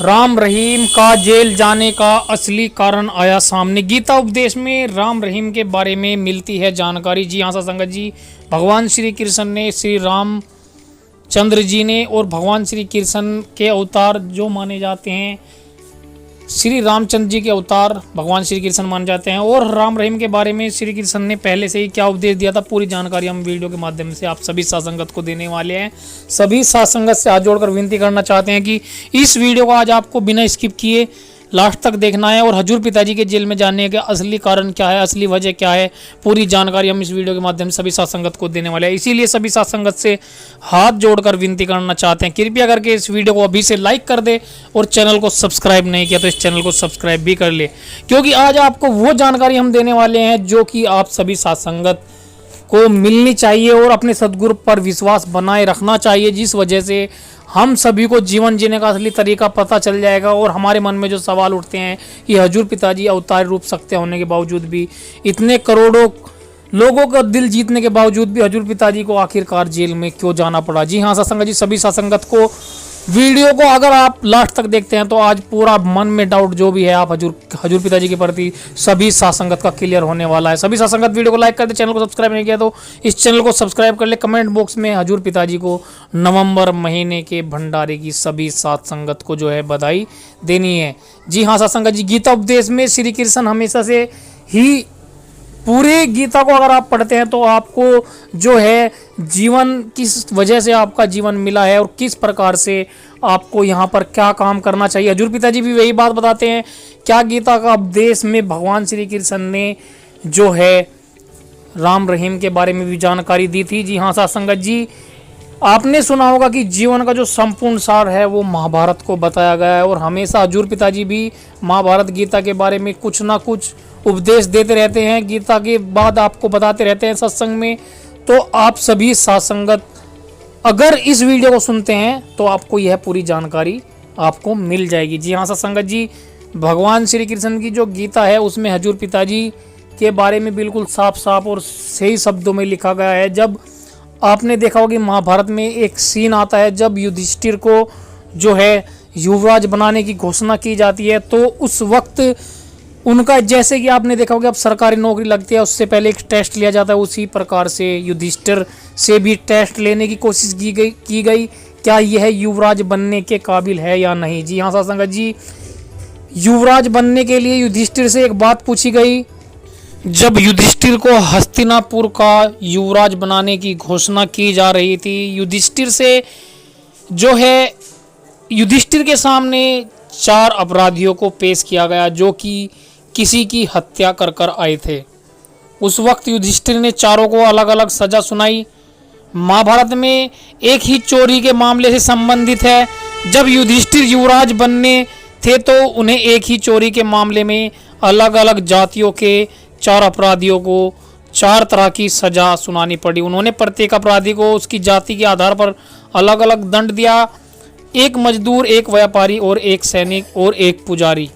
राम रहीम का जेल जाने का असली कारण आया सामने। गीता उपदेश में राम रहीम के बारे में मिलती है जानकारी। जी हाँ संगत जी, भगवान श्री कृष्ण ने, श्री राम चंद्र जी ने और भगवान श्री कृष्ण के अवतार जो माने जाते हैं, श्री रामचंद्र जी के अवतार भगवान श्री कृष्ण माने जाते हैं। और राम रहीम के बारे में श्री कृष्ण ने पहले से ही क्या उपदेश दिया था, पूरी जानकारी हम वीडियो के माध्यम से आप सभी साथ संगत को देने वाले हैं। सभी साथ संगत से हाथ जोड़कर विनती करना चाहते हैं कि इस वीडियो को आज आपको बिना स्किप किए लास्ट तक देखना है और हजूर पिताजी के जेल में जाने का असली कारण क्या है, असली वजह क्या है, पूरी जानकारी हम इस वीडियो के माध्यम से सभी साथ संगत को देने वाले हैं। इसीलिए सभी साथ संगत से हाथ जोड़कर विनती करना चाहते हैं, कृपया करके इस वीडियो को अभी से लाइक कर दे और चैनल को सब्सक्राइब नहीं किया तो इस चैनल को सब्सक्राइब भी कर ले, क्योंकि आज आपको वो जानकारी हम देने वाले हैं जो कि आप सभी साथ संगत को मिलनी चाहिए और अपने सद्गुरु पर विश्वास बनाए रखना चाहिए, जिस वजह से हम सभी को जीवन जीने का असली तरीका पता चल जाएगा। और हमारे मन में जो सवाल उठते हैं कि हजूर पिताजी अवतार रूप सत्य होने के बावजूद भी, इतने करोड़ों लोगों का दिल जीतने के बावजूद भी हजूर पिताजी को आखिरकार जेल में क्यों जाना पड़ा। जी हाँ सत्संगत जी, सभी सत्संगत को वीडियो को अगर आप लास्ट तक देखते हैं तो आज पूरा मन में डाउट जो भी है आप हजूर पिताजी के प्रति सभी सत्संगत का क्लियर होने वाला है। सभी सत्संगत वीडियो को लाइक कर दे, चैनल को सब्सक्राइब नहीं किया तो इस चैनल को सब्सक्राइब कर ले। कमेंट बॉक्स में हजूर पिताजी को नवंबर महीने के भंडारे की सभी सत्संगत को जो है बधाई देनी है। जी हाँ सत्संगत जी, गीता उपदेश में श्री कृष्ण हमेशा से ही, पूरे गीता को अगर आप पढ़ते हैं तो आपको जो है जीवन किस वजह से आपका जीवन मिला है और किस प्रकार से आपको यहाँ पर क्या काम करना चाहिए, हजूर पिताजी भी वही बात बताते हैं। क्या गीता का उपदेश में भगवान श्री कृष्ण ने जो है राम रहीम के बारे में भी जानकारी दी थी। जी हाँ सत्संगत जी, आपने सुना होगा कि जीवन का जो संपूर्ण सार है वो महाभारत को बताया गया है और हमेशा हजूर पिताजी भी महाभारत गीता के बारे में कुछ ना कुछ उपदेश देते रहते हैं, गीता के बाद आपको बताते रहते हैं सत्संग में। तो आप सभी सत्संगत अगर इस वीडियो को सुनते हैं तो आपको यह पूरी जानकारी आपको मिल जाएगी। जी हाँ सत्संगत जी, भगवान श्री कृष्ण की जो गीता है उसमें हजूर पिताजी के बारे में बिल्कुल साफ साफ और सही शब्दों में लिखा गया है। जब आपने देखा होगा कि महाभारत में एक सीन आता है जब युधिष्ठिर को जो है युवराज बनाने की घोषणा की जाती है, तो उस वक्त उनका, जैसे कि आपने देखा होगा अब सरकारी नौकरी लगती है उससे पहले एक टेस्ट लिया जाता है, उसी प्रकार से युधिष्ठिर से भी टेस्ट लेने की कोशिश की गई क्या यह युवराज बनने के काबिल है या नहीं। जी हाँ सत्संगत जी, युवराज बनने के लिए युधिष्ठिर से एक बात पूछी गई। जब युधिष्ठिर को हस्तिनापुर का युवराज बनाने की घोषणा की जा रही थी, युधिष्ठिर से जो है युधिष्ठिर के सामने 4 अपराधियों को पेश किया गया जो कि किसी की हत्या कर कर आए थे। उस वक्त युधिष्ठिर ने चारों को अलग अलग सजा सुनाई। महाभारत में एक ही चोरी के मामले से संबंधित है। जब युधिष्ठिर युवराज बनने थे तो उन्हें एक ही चोरी के मामले में अलग अलग जातियों के 4 अपराधियों को 4 तरह की सजा सुनानी पड़ी। उन्होंने प्रत्येक अपराधी को उसकी जाति के आधार पर अलग अलग दंड दिया, एक मजदूर, एक व्यापारी और एक सैनिक और एक पुजारी।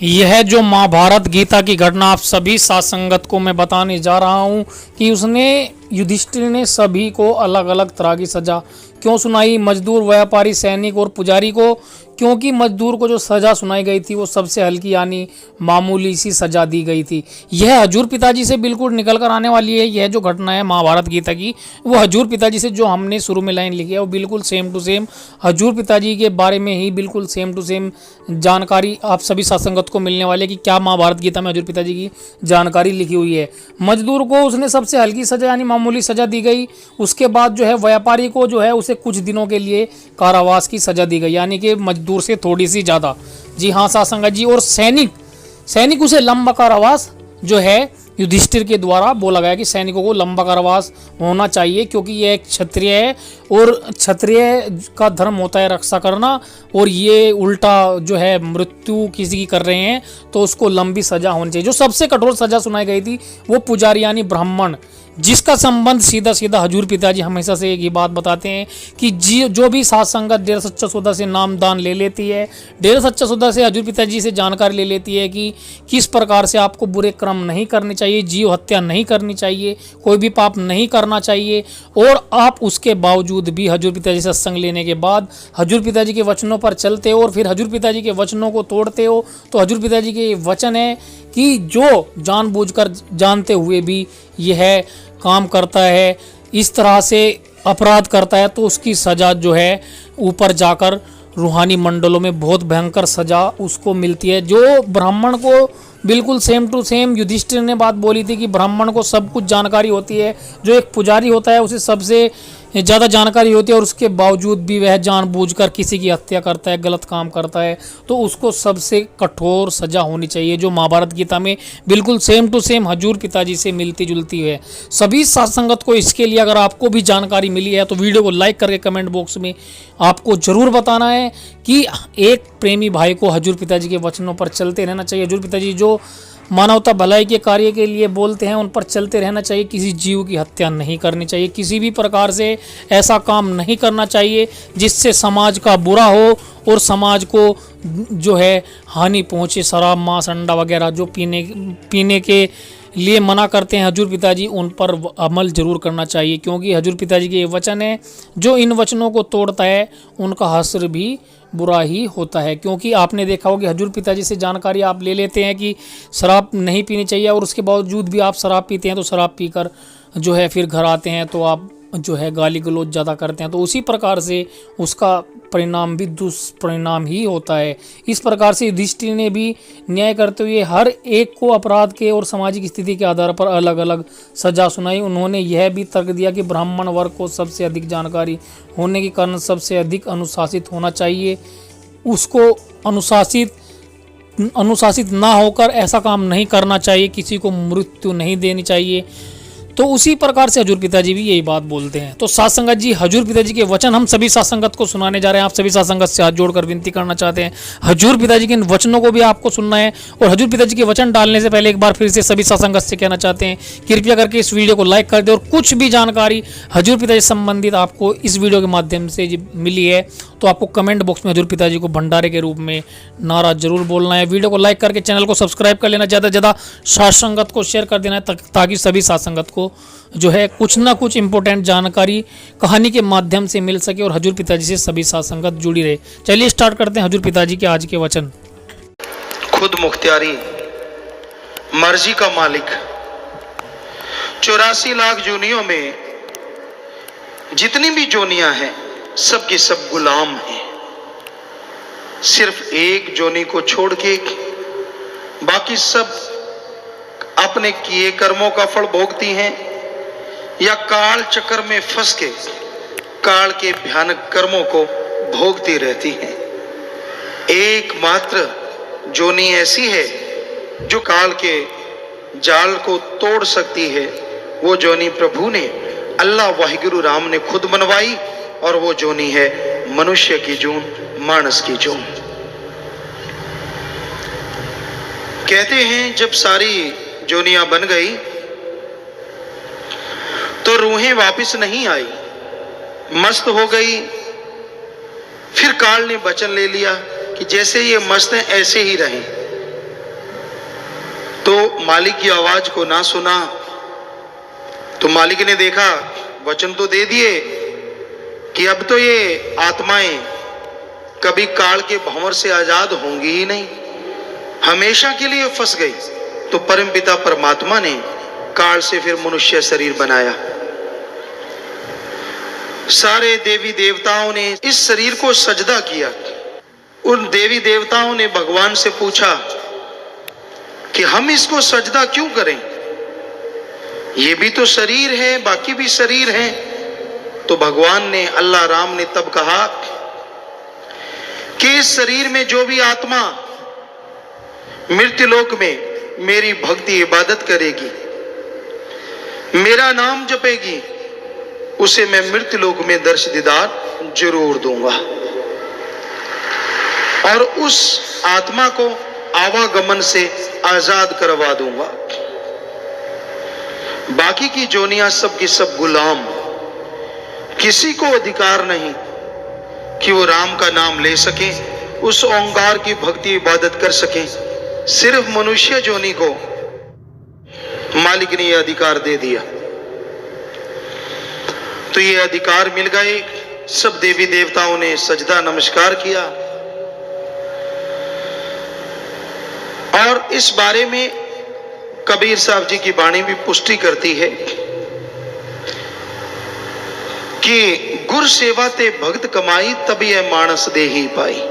यह जो महाभारत गीता की घटना आप सभी साथ संगत को मैं बताने जा रहा हूँ कि उसने युधिष्ठिर ने सभी को अलग अलग तरह की सजा क्यों सुनाई, मजदूर, व्यापारी, सैनिक और पुजारी को, क्योंकि मजदूर को जो सज़ा सुनाई गई थी वो सबसे हल्की यानी मामूली सी सज़ा दी गई थी। यह हजूर पिताजी से बिल्कुल निकल कर आने वाली है। यह जो घटना है महाभारत गीता की वो हजूर पिताजी से जो हमने शुरू में लाइन लिखी है वो बिल्कुल सेम टू सेम हजूर पिताजी के बारे में ही बिल्कुल सेम टू सेम जानकारी आप सभी सत्संगत को मिलने वाले कि क्या महाभारत गीता में हजूर पिताजी की जानकारी लिखी हुई है। मजदूर को उसने सबसे हल्की सज़ा यानी मामूली सज़ा दी गई। उसके बाद जो है व्यापारी को जो है उसे कुछ दिनों के लिए कारावास की सज़ा दी गई, यानी कि मजदूर से थोड़ी सी ज़्यादा। जी हाँ साथ संगत जी, और सैनिक उसे लंबा कारावास जो है युधिष्ठिर के द्वारा बोला गया कि सैनिकों को लंबा कारावास होना चाहिए, क्योंकि यह एक क्षत्रिय है और क्षत्रिय का धर्म होता है रक्षा करना, और ये उल्टा जो है मृत्यु किसी की कर रहे हैं तो उसको लंबी सजा होनी चाहिए। जो सबसे कठोर सजा सुनाई गई थी वो पुजारी यानी ब्राह्मण जिसका संबंध सीधा सीधा हजूर पिताजी हमेशा से एक ही बात बताते हैं कि जो भी साथ संगत डेरा सच्चा सौदा से नामदान ले लेती है, डेरा सच्चा सौदा से हजूर पिताजी से जानकारी ले लेती है कि किस प्रकार से आपको बुरे कर्म नहीं करने चाहिए, जीव हत्या नहीं करनी चाहिए, कोई भी पाप नहीं करना चाहिए, और आप उसके बावजूद भी हजूर पिताजी से सत्संग लेने के बाद हजूर पिताजी के वचनों पर चलते हो और फिर हजूर पिताजी के वचनों को तोड़ते हो, तो हजूर पिताजी के वचन है कि जो जानबूझकर जानते हुए भी यह काम करता है, इस तरह से अपराध करता है, तो उसकी सज़ा जो है ऊपर जाकर रूहानी मंडलों में बहुत भयंकर सज़ा उसको मिलती है। जो ब्राह्मण को बिल्कुल सेम टू सेम युधिष्ठिर ने बात बोली थी कि ब्राह्मण को सब कुछ जानकारी होती है, जो एक पुजारी होता है उसे सबसे ज़्यादा जानकारी होती है, और उसके बावजूद भी वह जानबूझकर किसी की हत्या करता है, गलत काम करता है, तो उसको सबसे कठोर सज़ा होनी चाहिए, जो महाभारत गीता में बिल्कुल सेम टू सेम हजूर पिताजी से मिलती जुलती है। सभी साथ संगत को इसके लिए अगर आपको भी जानकारी मिली है तो वीडियो को लाइक करके कमेंट बॉक्स में आपको ज़रूर बताना है कि एक प्रेमी भाई को हजूर पिताजी के वचनों पर चलते रहना चाहिए। हजूर पिताजी जो मानवता भलाई के कार्य के लिए बोलते हैं उन पर चलते रहना चाहिए। किसी जीव की हत्या नहीं करनी चाहिए, किसी भी प्रकार से ऐसा काम नहीं करना चाहिए जिससे समाज का बुरा हो और समाज को जो है हानि पहुंचे। शराब, मांस, अंडा वगैरह जो पीने के लिए मना करते हैं हजूर पिताजी, उन पर अमल जरूर करना चाहिए, क्योंकि हजूर पिताजी के ये वचन है, जो इन वचनों को तोड़ता है उनका हश्र भी बुरा ही होता है। क्योंकि आपने देखा होगा कि हजूर पिताजी से जानकारी आप ले लेते हैं कि शराब नहीं पीनी चाहिए, और उसके बावजूद भी आप शराब पीते हैं, तो शराब पीकर जो है फिर घर आते हैं तो आप जो है गाली गलौज ज़्यादा करते हैं, तो उसी प्रकार से उसका परिणाम भी दुष्परिणाम ही होता है। इस प्रकार से युधिष्ठिर ने भी न्याय करते हुए हर एक को अपराध के और सामाजिक स्थिति के आधार पर अलग अलग सजा सुनाई। उन्होंने यह भी तर्क दिया कि ब्राह्मण वर्ग को सबसे अधिक जानकारी होने के कारण सबसे अधिक अनुशासित होना चाहिए, उसको अनुशासित ना होकर ऐसा काम नहीं करना चाहिए, किसी को मृत्यु नहीं देनी चाहिए। तो उसी प्रकार से हजूर पिताजी भी यही बात बोलते हैं। तो साथ संगत जी, हजूर पिताजी के वचन हम सभी साथ संगत को सुनाने जा रहे हैं। आप सभी साथ संगत से हाथ जोड़कर विनती करना चाहते हैं, हजूर पिताजी के इन वचनों को भी आपको सुनना है। और हजूर पिताजी के वचन डालने से पहले एक बार फिर से सभी साथ संगत से कहना चाहते हैं, कृपया करके इस वीडियो को लाइक कर दे, और कुछ भी जानकारी हजूर पिताजी संबंधित आपको इस वीडियो के माध्यम से मिली है तो आपको कमेंट बॉक्स में हजूर पिताजी को भंडारे के रूप में नारा जरूर बोलना है। वीडियो को लाइक करके चैनल को सब्सक्राइब कर लेना, ज़्यादा से ज़्यादा साथ संगत को शेयर कर देना है, ताकि सभी साथ संगत को जो है कुछ ना कुछ इंपॉर्टेंट जानकारी कहानी के माध्यम से मिल सके और हजूर पिताजी से सभी साथ संगत जुड़ी रहे। चलिए स्टार्ट करते हैं हजूर पिताजी के आज के वचन। खुद मुख्तियारी, मर्जी का मालिक, 84 लाख जोनियों में जितनी भी जोनियां हैं सब की सब गुलाम हैं। सिर्फ एक जोनी को छोड़ के बाकी सब अपने किए कर्मों का फल भोगती हैं, या काल चक्कर में फंस के काल के भयानक कर्मों को भोगती रहती हैं। एकमात्र जोनी ऐसी है जो काल के जाल को तोड़ सकती है, वो जोनी प्रभु ने, अल्लाह वाहिगुरु राम ने खुद बनवाई, और वो जोनी है मनुष्य की जून, मानस की जून। कहते हैं जब सारी जोनियां बन गई तो रूहें वापस नहीं आई, मस्त हो गई। फिर काल ने वचन ले लिया कि जैसे ये मस्त हैं ऐसे ही रहें। तो मालिक की आवाज को ना सुना, तो मालिक ने देखा, वचन तो दे दिए कि अब तो ये आत्माएं कभी काल के भंवर से आजाद होंगी ही नहीं, हमेशा के लिए फंस गई। तो परमपिता परमात्मा ने काल से फिर मनुष्य शरीर बनाया। सारे देवी देवताओं ने इस शरीर को सजदा किया। उन देवी देवताओं ने भगवान से पूछा कि हम इसको सजदा क्यों करें, ये भी तो शरीर है, बाकी भी शरीर है। तो भगवान ने, अल्लाह राम ने तब कहा कि इस शरीर में जो भी आत्मा मृत्युलोक में मेरी भक्ति इबादत करेगी, मेरा नाम जपेगी, उसे मैं मृत्युलोक में दर्श दीदार जरूर दूंगा, और उस आत्मा को आवागमन से आजाद करवा दूंगा। बाकी की जोनियां सब की सब गुलाम, किसी को अधिकार नहीं कि वो राम का नाम ले सके, उस ओंकार की भक्ति इबादत कर सके। सिर्फ मनुष्य जोनी को मालिक ने यह अधिकार दे दिया। तो ये अधिकार मिल गए, सब देवी देवताओं ने सजदा नमस्कार किया। और इस बारे में कबीर साहब जी की वाणी भी पुष्टि करती है कि गुर सेवा ते भक्त कमाई, तभी यह मानस दे ही पाई।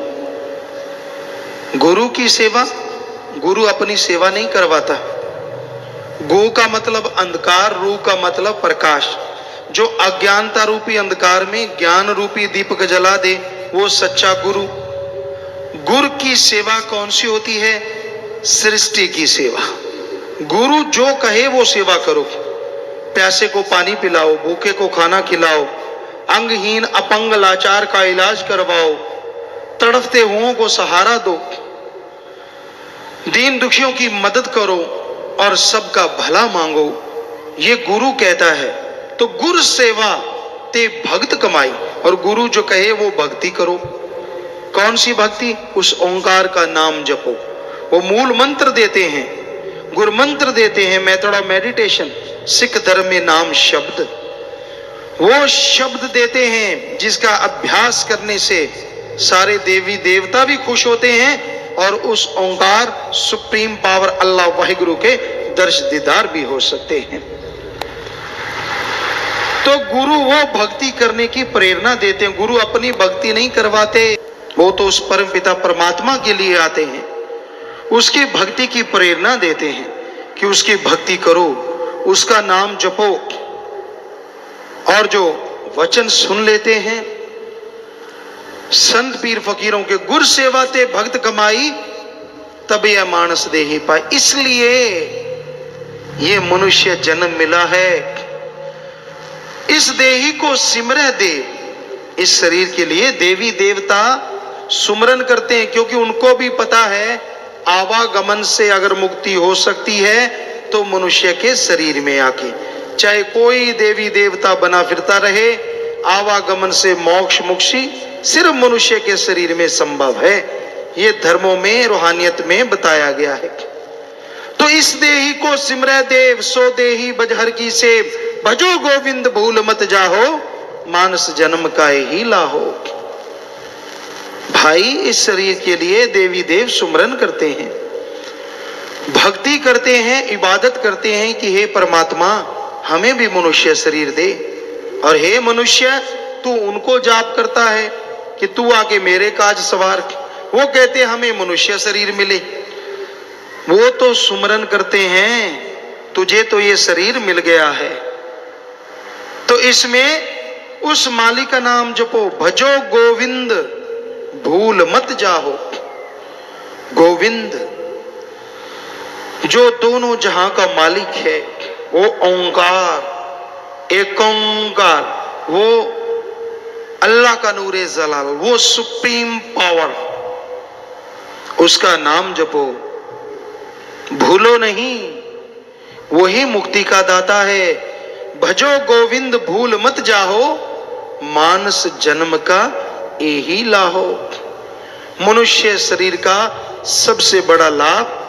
गुरु की सेवा, गुरु अपनी सेवा नहीं करवाता। गो का मतलब अंधकार, रू का मतलब प्रकाश। जो अज्ञानता रूपी अंधकार में ज्ञान रूपी दीपक जला दे, वो सच्चा गुरु। गुरु की सेवा कौन सी होती है? सृष्टि की सेवा। गुरु जो कहे वो सेवा करो। प्यासे को पानी पिलाओ, भूखे को खाना खिलाओ, अंगहीन अपंग लाचार का इलाज करवाओ, तड़फते हुओं को सहारा दो, दीन दुखियों की मदद करो और सबका भला मांगो, ये गुरु कहता है। तो गुरु सेवा ते भक्त कमाई, और गुरु जो कहे वो भक्ति करो। कौन सी भक्ति? उस ओंकार का नाम जपो। वो मूल मंत्र देते हैं, गुरु मंत्र देते हैं, मेथड ऑफ मेडिटेशन, सिख धर्म में नाम शब्द। वो शब्द देते हैं जिसका अभ्यास करने से सारे देवी देवता भी खुश होते हैं और उस ओंकार सुप्रीम पावर अल्लाह वाहिगुरु के दर्श दीदार भी हो सकते हैं। तो गुरु वो भक्ति करने की प्रेरणा देते हैं। गुरु अपनी भक्ति नहीं करवाते, वो तो उस परम पिता परमात्मा के लिए आते हैं, उसकी भक्ति की प्रेरणा देते हैं कि उसकी भक्ति करो, उसका नाम जपो। और जो वचन सुन लेते हैं संत पीर फकीरों के, गुर सेवा ते भक्त कमाई, तब यह मानस दे ही पाए। इसलिए ये मनुष्य जन्म मिला है। इस देही को सिमरह दे। इस शरीर के लिए देवी देवता सुमरन करते हैं, क्योंकि उनको भी पता है आवागमन से अगर मुक्ति हो सकती है तो मनुष्य के शरीर में आके, चाहे कोई देवी देवता बना फिरता रहे, आवागमन से मोक्ष मुक्ति सिर्फ मनुष्य के शरीर में संभव है। ये धर्मों में, रूहानियत में बताया गया है। तो इस देही को सिमरह देव, सो देही बजहर की सेव, भजो गोविंद भूल मत जाहो, मानस जन्म का ही लाहो। भाई, इस शरीर के लिए देवी देव सुमरन करते हैं, भक्ति करते हैं, इबादत करते हैं कि हे परमात्मा हमें भी मनुष्य शरीर दे। और हे मनुष्य, तू उनको जाप करता है कि तू आके मेरे काज सवार। वो कहते हमें मनुष्य शरीर मिले। वो तो सुमरन करते हैं, तुझे तो ये शरीर मिल गया है, तो इसमें उस मालिक का नाम जपो। भजो गोविंद भूल मत जाहो। गोविंद जो दोनों जहां का मालिक है, वो ओंकार, एक ओंकार, वो अल्लाह का नूरे जलाल, वो सुप्रीम पावर, उसका नाम जपो, भूलो नहीं। वही मुक्ति का दाता है। भजो गोविंद भूल मत जाहो, मानस जन्म का यही लाहो। मनुष्य शरीर का सबसे बड़ा लाभ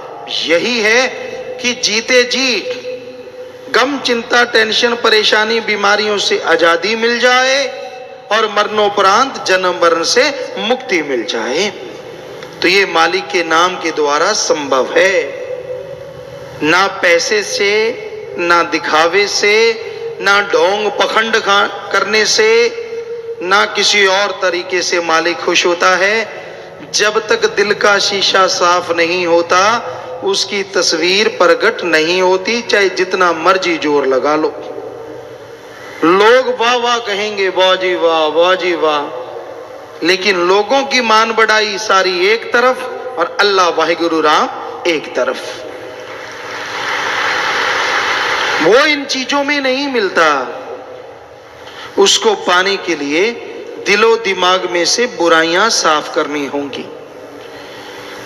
यही है कि जीते जी गम, चिंता, टेंशन, परेशानी, बीमारियों से आजादी मिल जाए और मरणोपरांत जन्म मरण से मुक्ति मिल जाए। तो ये मालिक के नाम के द्वारा संभव है। ना पैसे से, ना दिखावे से, ना ढोंग पखंड करने से, ना किसी और तरीके से मालिक खुश होता है। जब तक दिल का शीशा साफ नहीं होता, उसकी तस्वीर प्रकट नहीं होती, चाहे जितना मर्जी जोर लगा लो। लोग वाह वाह कहेंगे, वाह जी वाह, वाह जी वाह, लेकिन लोगों की मान बढ़ाई सारी एक तरफ और अल्लाह वाहिगुरु राम एक तरफ। वो इन चीजों में नहीं मिलता। उसको पाने के लिए दिलो दिमाग में से बुराइयां साफ करनी होंगी,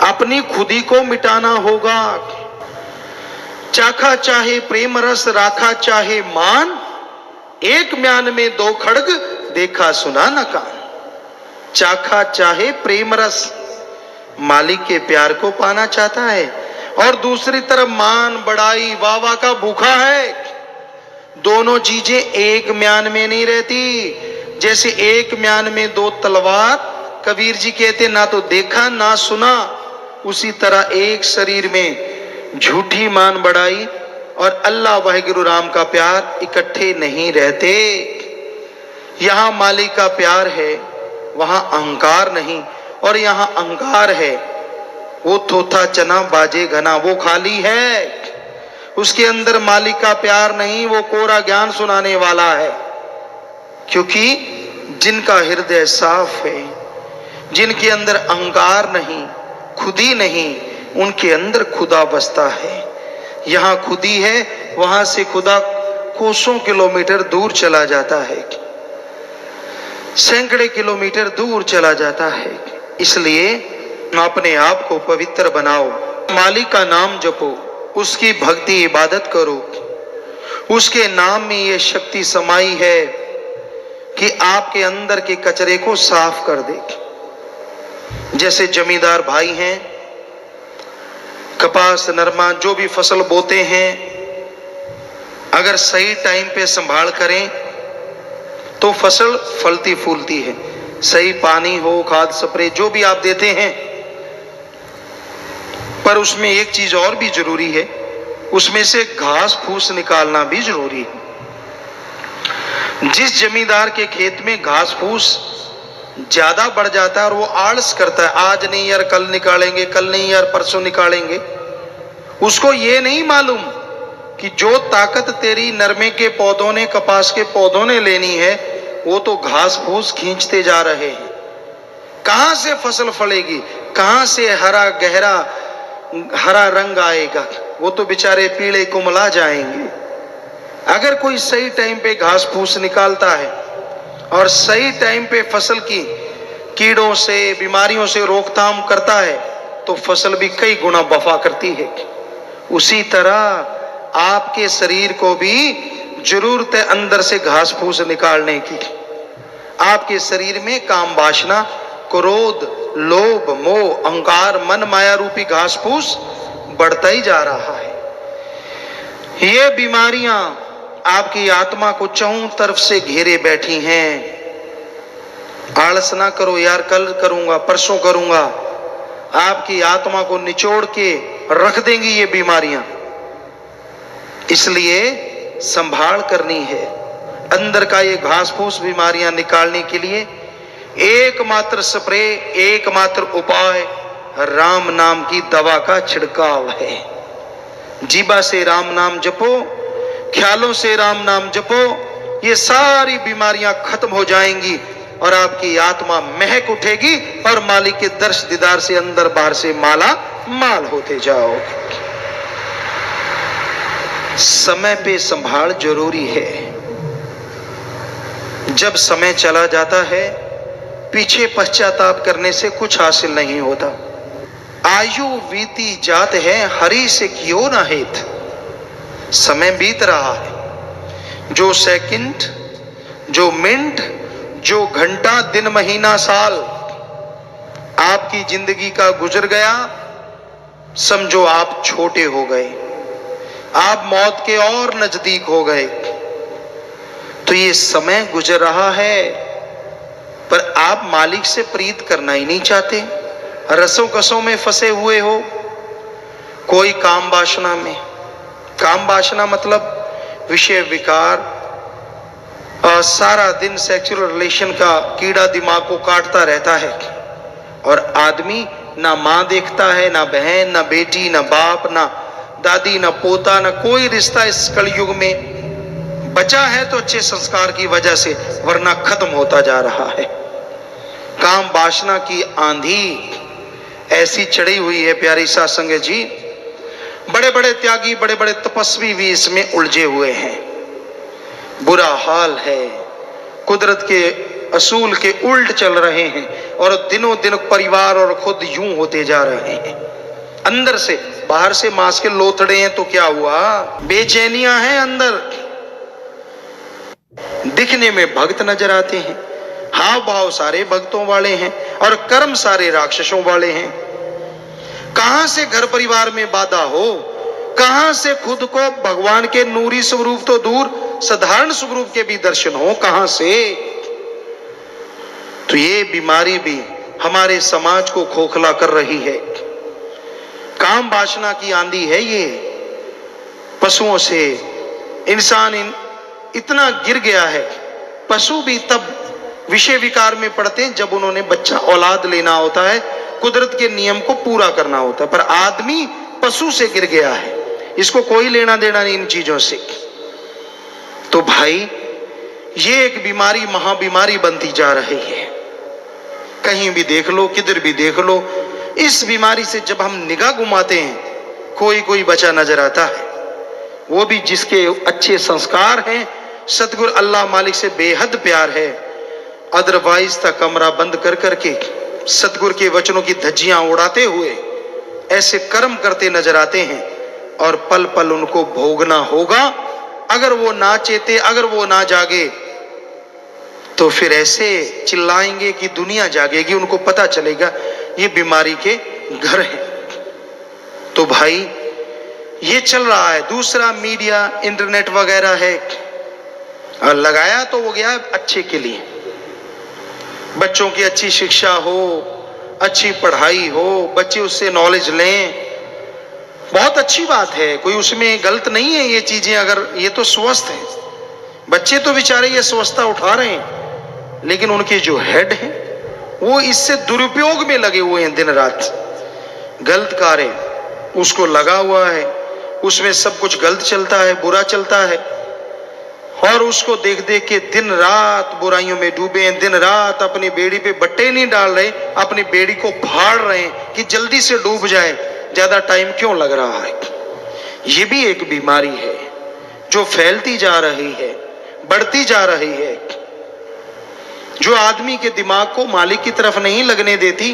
अपनी खुदी को मिटाना होगा। चाखा चाहे प्रेम रस, राखा चाहे मान, एक म्यान में दो खड़ग, देखा सुना न कान। चाखा चाहे प्रेम रस, मालिक के प्यार को पाना चाहता है, और दूसरी तरफ मान बड़ाई वाह का भूखा है। दोनों चीजें एक म्यान में नहीं रहती। जैसे एक म्यान में दो तलवार, कबीर जी कहते ना तो देखा ना सुना, उसी तरह एक शरीर में झूठी मान बड़ाई और अल्लाह वाहिगुरु राम का प्यार इकट्ठे नहीं रहते। यहां मालिक का प्यार है, वहां अहंकार नहीं, और यहां अहंकार है वो थोथा चना बाजे घना, वो खाली है, उसके अंदर मालिक का प्यार नहीं, वो कोरा ज्ञान सुनाने वाला है। क्योंकि जिनका हृदय साफ है, जिनके अंदर अहंकार नहीं, खुदी नहीं, उनके अंदर खुदा बसता है। यहां खुदी है, वहां से खुदा कोसों किलोमीटर दूर चला जाता है, सैकड़े किलोमीटर दूर चला जाता है। इसलिए अपने आप को पवित्र बनाओ, मालिक का नाम जपो, उसकी भक्ति इबादत करो। उसके नाम में ये शक्ति समाई है कि आपके अंदर के कचरे को साफ कर दे। जैसे जमींदार भाई हैं, कपास नरमा जो भी फसल बोते हैं, अगर सही टाइम पे संभाल करें तो फसल फलती फूलती है। सही पानी हो, खाद स्प्रे जो भी आप देते हैं, पर उसमें एक चीज और भी जरूरी है, उसमें से घास फूस निकालना भी जरूरी है। जिस जमींदार के खेत में घास फूस ज्यादा बढ़ जाता है और वो आलस करता है, आज नहीं यार कल निकालेंगे, कल नहीं यार परसों निकालेंगे, उसको ये नहीं मालूम कि जो ताकत तेरी नरमे के पौधों ने, कपास के पौधों ने लेनी है, वो तो घास फूस खींचते जा रहे हैं। कहां से फसल फलेगी, कहां से हरा गहरा हरा रंग आएगा, वो तो बेचारे पीले कुमला जाएंगे। अगर कोई सही टाइम पे घास फूस निकालता है और सही टाइम पे फसल की कीड़ों से, बीमारियों से रोकथाम करता है, तो फसल भी कई गुना वफा करती है। उसी तरह आपके शरीर को भी जरूरत है अंदर से घास फूस निकालने की। आपके शरीर में काम वासना, क्रोध, लोभ, मोह, अहंकार, मन माया रूपी घास फूस बढ़ता ही जा रहा है। ये बीमारियां आपकी आत्मा को चारों तरफ से घेरे बैठी हैं। आलस ना करो यार, कल करूंगा, परसों करूंगा, आपकी आत्मा को निचोड़ के रख देंगी ये बीमारियां। इसलिए संभाल करनी है। अंदर का ये घास फूस बीमारियां निकालने के लिए एकमात्र स्प्रे, एकमात्र उपाय राम नाम की दवा का छिड़काव है। जीभा से राम नाम जपो, ख्यालों से राम नाम जपो, ये सारी बीमारियां खत्म हो जाएंगी और आपकी आत्मा महक उठेगी और मालिक के दर्श दीदार से अंदर बाहर से माला माल होते जाओ। समय पे संभाल जरूरी है। जब समय चला जाता है, पीछे पश्चाताप करने से कुछ हासिल नहीं होता। आयु बीती जात है, हरि से क्यों ना हेत। समय बीत रहा है, जो सेकंड, जो मिनट, जो घंटा, दिन, महीना, साल आपकी जिंदगी का गुजर गया, समझो आप छोटे हो गए, आप मौत के और नजदीक हो गए। तो ये समय गुजर रहा है, पर आप मालिक से प्रीत करना ही नहीं चाहते। रसों कसों में फंसे हुए हो, कोई काम वासना में। काम वासना मतलब विषय विकार, सारा दिन सेक्सुअल रिलेशन का कीड़ा दिमाग को काटता रहता है। और आदमी ना माँ देखता है, ना बहन, ना बेटी, ना बाप, ना दादी, ना पोता, ना कोई रिश्ता इस कलयुग में बचा है तो अच्छे संस्कार की वजह से, वरना खत्म होता जा रहा है। काम वासना की आंधी ऐसी चढ़ी हुई है प्यारी साध संगत जी। बड़े बड़े त्यागी, बड़े बड़े तपस्वी भी इसमें उलझे हुए हैं। बुरा हाल है, कुदरत के असूल के उल्ट चल रहे हैं और दिनों दिन परिवार और खुद यूं होते जा रहे हैं। अंदर से, बाहर से मांस के लोथड़े हैं तो क्या हुआ, बेचैनियां हैं अंदर। दिखने में भक्त नजर आते हैं, हाव भाव सारे भक्तों वाले हैं और कर्म सारे राक्षसों वाले हैं। कहां से घर परिवार में बाधा हो, कहां से खुद को भगवान के नूरी स्वरूप तो दूर साधारण स्वरूप के भी दर्शन हो, कहां से। तो ये बीमारी भी हमारे समाज को खोखला कर रही है। काम वासना की आंधी है ये। पशुओं से इंसान इतना गिर गया है। पशु भी तब विषय विकार में पड़ते हैं जब उन्होंने बच्चा औलाद लेना होता है, कुदरत के नियम को पूरा करना होता है। पर आदमी पशु से गिर गया है, इसको कोई लेना देना नहीं इन चीजों से। तो भाई ये एक बीमारी महाबीमारी बनती जा रही है। कहीं भी देख लो, किधर भी देख लो, इस बीमारी से जब हम निगाह घुमाते हैं कोई कोई बचा नजर आता है, वो भी जिसके अच्छे संस्कार हैं, सतगुरु अल्लाह मालिक से बेहद प्यार है। अदरवाइज तक कमरा बंद कर करके सतगुरु के वचनों की धज्जियां उड़ाते हुए ऐसे कर्म करते नजर आते हैं और पल पल उनको भोगना होगा। अगर वो ना चेते, अगर वो ना जागे तो फिर ऐसे चिल्लाएंगे कि दुनिया जागेगी, उनको पता चलेगा ये बीमारी के घर हैं। तो भाई ये चल रहा है। दूसरा मीडिया, इंटरनेट वगैरह है, और लगाया तो वो गया अच्छे के लिए, बच्चों की अच्छी शिक्षा हो, अच्छी पढ़ाई हो, बच्चे उससे नॉलेज लें, बहुत अच्छी बात है, कोई उसमें गलत नहीं है ये चीजें। अगर ये तो स्वस्थ है, बच्चे तो बेचारे ये स्वस्थता उठा रहे हैं, लेकिन उनके जो हेड हैं वो इससे दुरुपयोग में लगे हुए हैं। दिन रात गलत कार्य उसको लगा हुआ है, उसमें सब कुछ गलत चलता है, बुरा चलता है, और उसको देख देख के दिन रात बुराइयों में डूबे हैं। दिन रात अपनी बेड़ी पे बट्टे नहीं डाल रहे, अपनी बेड़ी को फाड़ रहे हैं कि जल्दी से डूब जाए, ज्यादा टाइम क्यों लग रहा है। ये भी एक बीमारी है जो फैलती जा रही है, बढ़ती जा रही है, जो आदमी के दिमाग को मालिक की तरफ नहीं लगने देती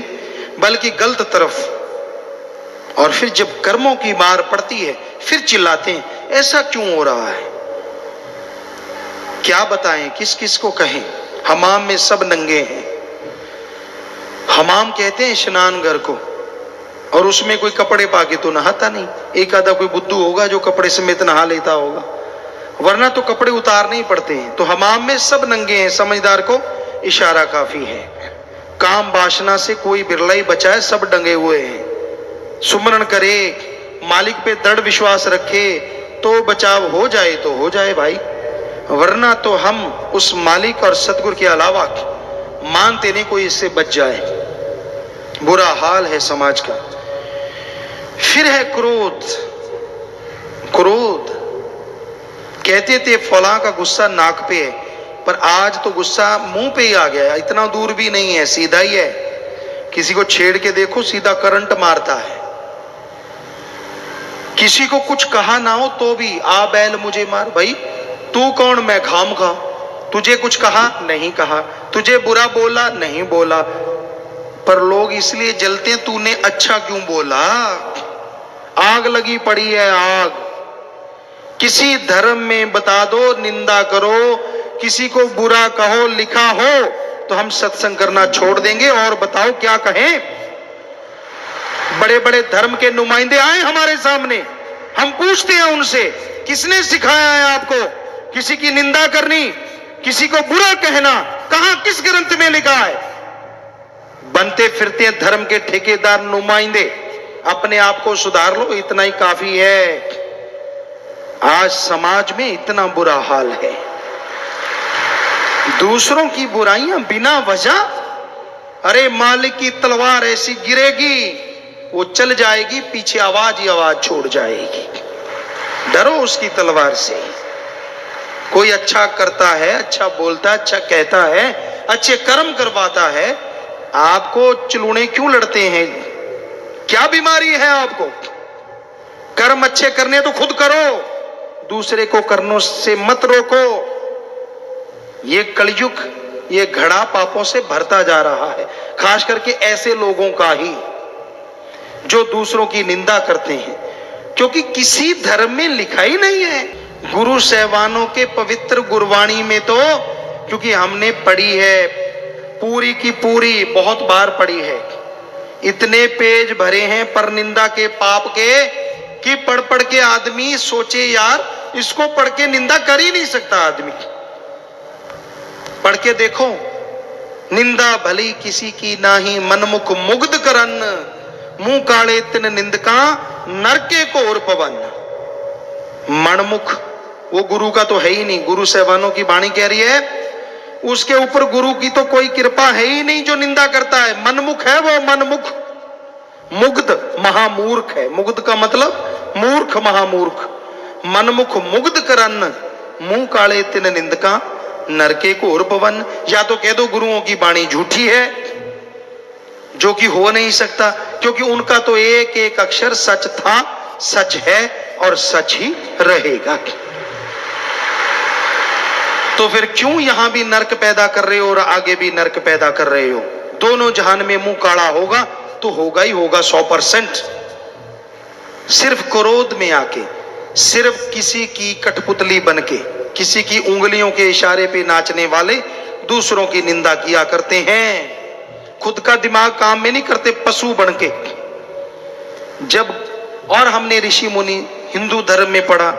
बल्कि गलत तरफ। और फिर जब कर्मों की मार पड़ती है फिर चिल्लाते हैं ऐसा क्यों हो रहा है। क्या बताएं, किस किस को कहें। हमाम में सब नंगे हैं। हमाम कहते हैं स्नान घर को, और उसमें कोई कपड़े पाके तो नहाता नहीं। एक आधा कोई बुद्धू होगा जो कपड़े समेत नहा लेता होगा, वरना तो कपड़े उतारने ही पड़ते हैं। तो हमाम में सब नंगे हैं, समझदार को इशारा काफी है। काम वासना से कोई बिरला ही बचा है, सब डंगे हुए हैं। सुमरण करे, मालिक पे दृढ़ विश्वास रखे तो बचाव हो जाए तो हो जाए भाई, वरना तो हम उस मालिक और सतगुरु के अलावा मानते नहीं कोई इससे बच जाए। बुरा हाल है समाज का। फिर है क्रोध। क्रोध कहते थे फलां का गुस्सा नाक पे है, पर आज तो गुस्सा मुंह पे ही आ गया। इतना दूर भी नहीं है, सीधा ही है। किसी को छेड़ के देखो सीधा करंट मारता है। किसी को कुछ कहा ना हो तो भी आ बैल मुझे मार। भाई तू कौन, मैं खाम खा। तुझे कुछ कहा नहीं कहा, तुझे बुरा बोला नहीं बोला, पर लोग इसलिए जलते हैं तूने अच्छा क्यों बोला। आग लगी पड़ी है, आग। किसी धर्म में बता दो निंदा करो, किसी को बुरा कहो लिखा हो तो हम सत्संग करना छोड़ देंगे। और बताओ क्या कहें। बड़े बड़े धर्म के नुमाइंदे आए हमारे सामने, हम पूछते हैं उनसे किसने सिखाया है आपको किसी की निंदा करनी, किसी को बुरा कहना। कहां, किस ग्रंथ में लिखा है। बनते फिरते हैं धर्म के ठेकेदार नुमाइंदे। अपने आप को सुधार लो, इतना ही काफी है। आज समाज में इतना बुरा हाल है। दूसरों की बुराइयां बिना वजह, अरे मालिक की तलवार ऐसी गिरेगी वो चल जाएगी, पीछे आवाज ही आवाज छोड़ जाएगी। डरो उसकी तलवार से। कोई अच्छा करता है, अच्छा बोलता है, अच्छा कहता है, अच्छे कर्म करवाता है, आपको चिलूने क्यों लड़ते हैं। क्या बीमारी है आपको। कर्म अच्छे करने तो खुद करो, दूसरे को करने से मत रोको। ये कलयुग, ये घड़ा पापों से भरता जा रहा है, खास करके ऐसे लोगों का ही जो दूसरों की निंदा करते हैं, क्योंकि किसी धर्म में लिखा ही नहीं है। गुरु सहवानों के पवित्र गुरबाणी में तो, क्योंकि हमने पढ़ी है पूरी की पूरी, बहुत बार पढ़ी है, इतने पेज भरे हैं पर निंदा के पाप के कि पढ़ पढ़ के आदमी सोचे यार इसको पढ़ के निंदा कर ही नहीं सकता आदमी। पढ़ के देखो, निंदा भली किसी की नाही, मनमुख मुग्ध करन, मुंह काले तिन निंदका, नरके को और पवन। मनमुख वो गुरु का तो है ही नहीं, गुरु सहबानों की वाणी कह रही है, उसके ऊपर गुरु की तो कोई कृपा है ही नहीं जो निंदा करता है। मनमुख है वो, मनमुख। मुग्ध महामूर्ख है, मुग्ध का मतलब मूर्ख, महामूर्ख। मनमुख मुग्ध करन, मुंह काले तिन निंदका, नरके को और पवन। या तो कह दो गुरुओं की वाणी झूठी है, जो कि हो नहीं सकता, क्योंकि उनका तो एक एक अक्षर सच था, सच है और सच ही रहेगा। तो फिर क्यों यहां भी नरक पैदा कर रहे हो और आगे भी नरक पैदा कर रहे हो? दोनों जहान में मुंह काला होगा तो होगा ही होगा 100%। सिर्फ क्रोध में आके, सिर्फ किसी की कठपुतली बनके, किसी की उंगलियों के इशारे पे नाचने वाले दूसरों की निंदा किया करते हैं, खुद का दिमाग काम में नहीं करते, पशु बनके। जब और हमने ऋषि मुनि हिंदू धर्म में पढ़ा,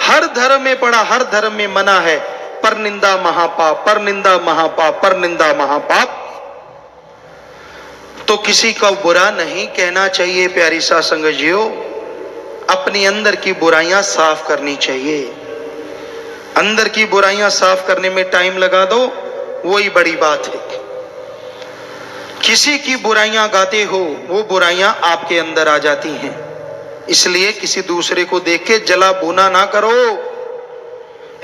हर धर्म में पढ़ा, हर धर्म में मना है पर निंदा महापाप, पर निंदा महापाप, पर निंदा महापाप। तो किसी का बुरा नहीं कहना चाहिए प्यारी सा संगजियो, अपनी अंदर की बुराइयां साफ करनी चाहिए। अंदर की बुराइयां साफ करने में टाइम लगा दो, वही बड़ी बात है। किसी की बुराइयां गाते हो, वो बुराइयां आपके अंदर आ जाती हैं। इसलिए किसी दूसरे को देख के जला भुना ना करो,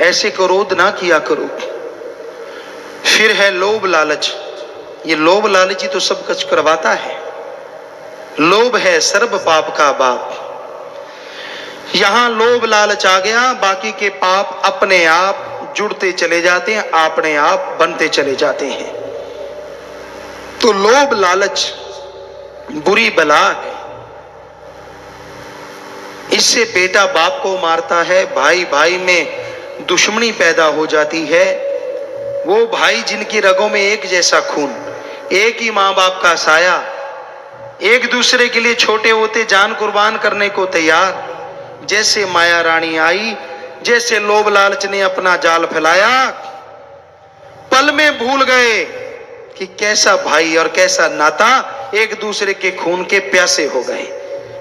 ऐसे क्रोध ना किया करो। फिर है लोभ लालच। ये लोभ लालच ही तो सब कुछ करवाता है। लोभ है सर्व पाप का बाप। यहां लोभ लालच आ गया, बाकी के पाप अपने आप जुड़ते चले जाते हैं, अपने आप बनते चले जाते हैं। तो लोभ लालच बुरी बला है। इससे बेटा बाप को मारता है, भाई भाई में दुश्मनी पैदा हो जाती है। वो भाई जिनकी रगों में एक जैसा खून, एक ही मां बाप का साया, एक दूसरे के लिए छोटे होते जान कुर्बान करने को तैयार। जैसे माया रानी आई, जैसे लोभ लालच ने अपना जाल फैलाया, पल में भूल गए कि कैसा भाई और कैसा नाता, एक दूसरे के खून के प्यासे हो गए।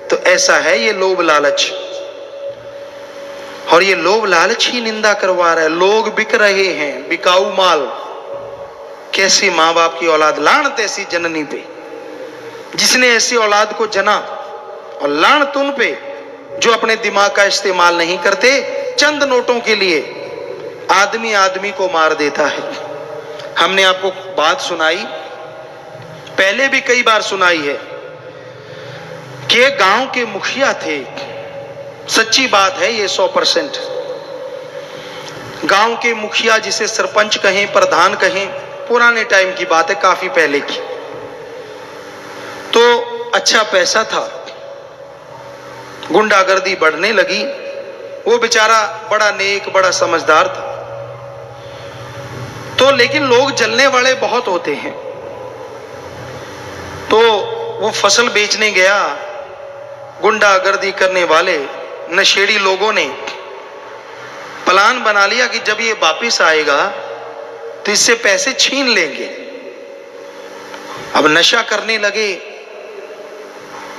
तो ऐसा है ये लोभ लालच। और ये लोभ लालच ही निंदा करवा रहा है। लोग बिक रहे हैं, बिकाऊ माल। कैसी मां बाप की औलाद, लानत ऐसी जननी पे जिसने ऐसी औलाद को जना, और लानत उन पे जो अपने दिमाग का इस्तेमाल नहीं करते, चंद नोटों के लिए आदमी आदमी को मार देता है। हमने आपको बात सुनाई, पहले भी कई बार सुनाई है, कि गांव के मुखिया थे। सच्ची बात है ये 100%। गांव के मुखिया, जिसे सरपंच कहें, प्रधान कहें, पुराने टाइम की बात है, काफी पहले की। तो अच्छा पैसा था, गुंडागर्दी बढ़ने लगी। वो बेचारा बड़ा नेक, बड़ा समझदार था। तो लेकिन लोग जलने वाले बहुत होते हैं। तो वो फसल बेचने गया, गुंडागर्दी करने वाले नशेड़ी लोगों ने प्लान बना लिया कि जब ये वापिस आएगा तो इससे पैसे छीन लेंगे। अब नशा करने लगे,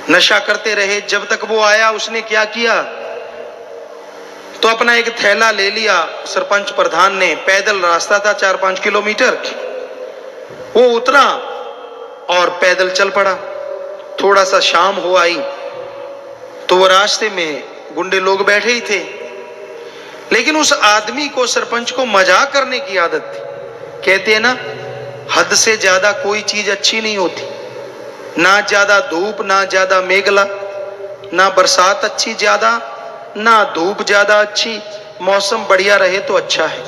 नशा करते रहे। जब तक वो आया, उसने क्या किया, तो अपना एक थैला ले लिया। सरपंच प्रधान ने, पैदल रास्ता था 4-5 किलोमीटर, वो उतरा और पैदल चल पड़ा। थोड़ा सा शाम हो आई तो वो रास्ते में गुंडे लोग बैठे ही थे। लेकिन उस आदमी को, सरपंच को, मजाक करने की आदत थी। कहते हैं ना, हद से ज्यादा कोई चीज अच्छी नहीं होती। ना ज्यादा धूप, ना ज्यादा मेघला, ना बरसात अच्छी ज्यादा, ना धूप ज्यादा अच्छी। मौसम बढ़िया रहे तो अच्छा है।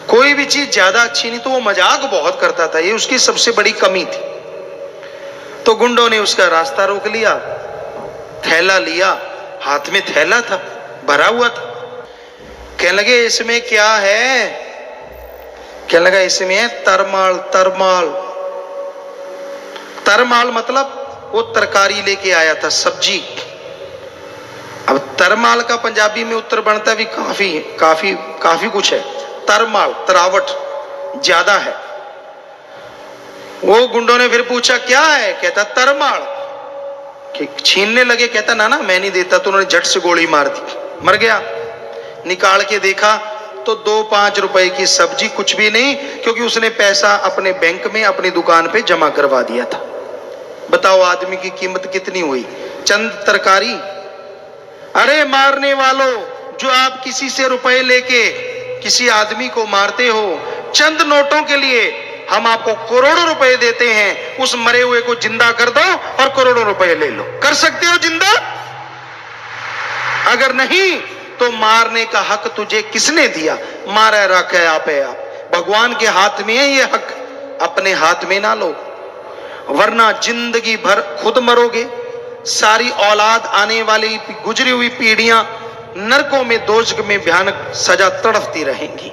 कोई भी चीज ज्यादा अच्छी नहीं। तो वो मजाक बहुत करता था, ये उसकी सबसे बड़ी कमी थी। तो गुंडों ने उसका रास्ता रोक लिया, थैला लिया, हाथ में थैला था, भरा हुआ था। कहने लगे इसमें क्या है? कहने लगा इसमें है तरमाल। तरमाल, तरमाल मतलब वो तरकारी लेके आया था, सब्जी। अब तरमाल का पंजाबी में उत्तर बनता भी काफी कुछ है। तरमाल, तरावट ज्यादा है। वो गुंडों ने फिर पूछा क्या है? कहता तरमाल। छीनने लगे, कहता ना मैं नहीं देता। तो उन्होंने झट से गोली मार दी, मर गया। निकाल के देखा तो 2-5 रुपए की सब्जी, कुछ भी नहीं, क्योंकि उसने पैसा अपने बैंक में अपनी दुकान पे जमा करवा दिया था। बताओ आदमी की कीमत कितनी हुई? चंद तरकारी। अरे मारने वालों, जो आप किसी से रुपए लेके किसी आदमी को मारते हो, चंद नोटों के लिए हम आपको करोड़ों रुपए देते हैं। उस मरे हुए को जिंदा कर दो और करोड़ों रुपए ले लो। कर सकते हो जिंदा? अगर नहीं तो मारने का हक तुझे किसने दिया? मारा रखे आप है। आप भगवान के हाथ में है ये हक, अपने हाथ में ना लो, वरना जिंदगी भर खुद मरोगे। सारी औलाद, आने वाली गुजरी हुई पीढ़ियां नरकों में, दोजख में भयानक सजा तड़पती रहेंगी।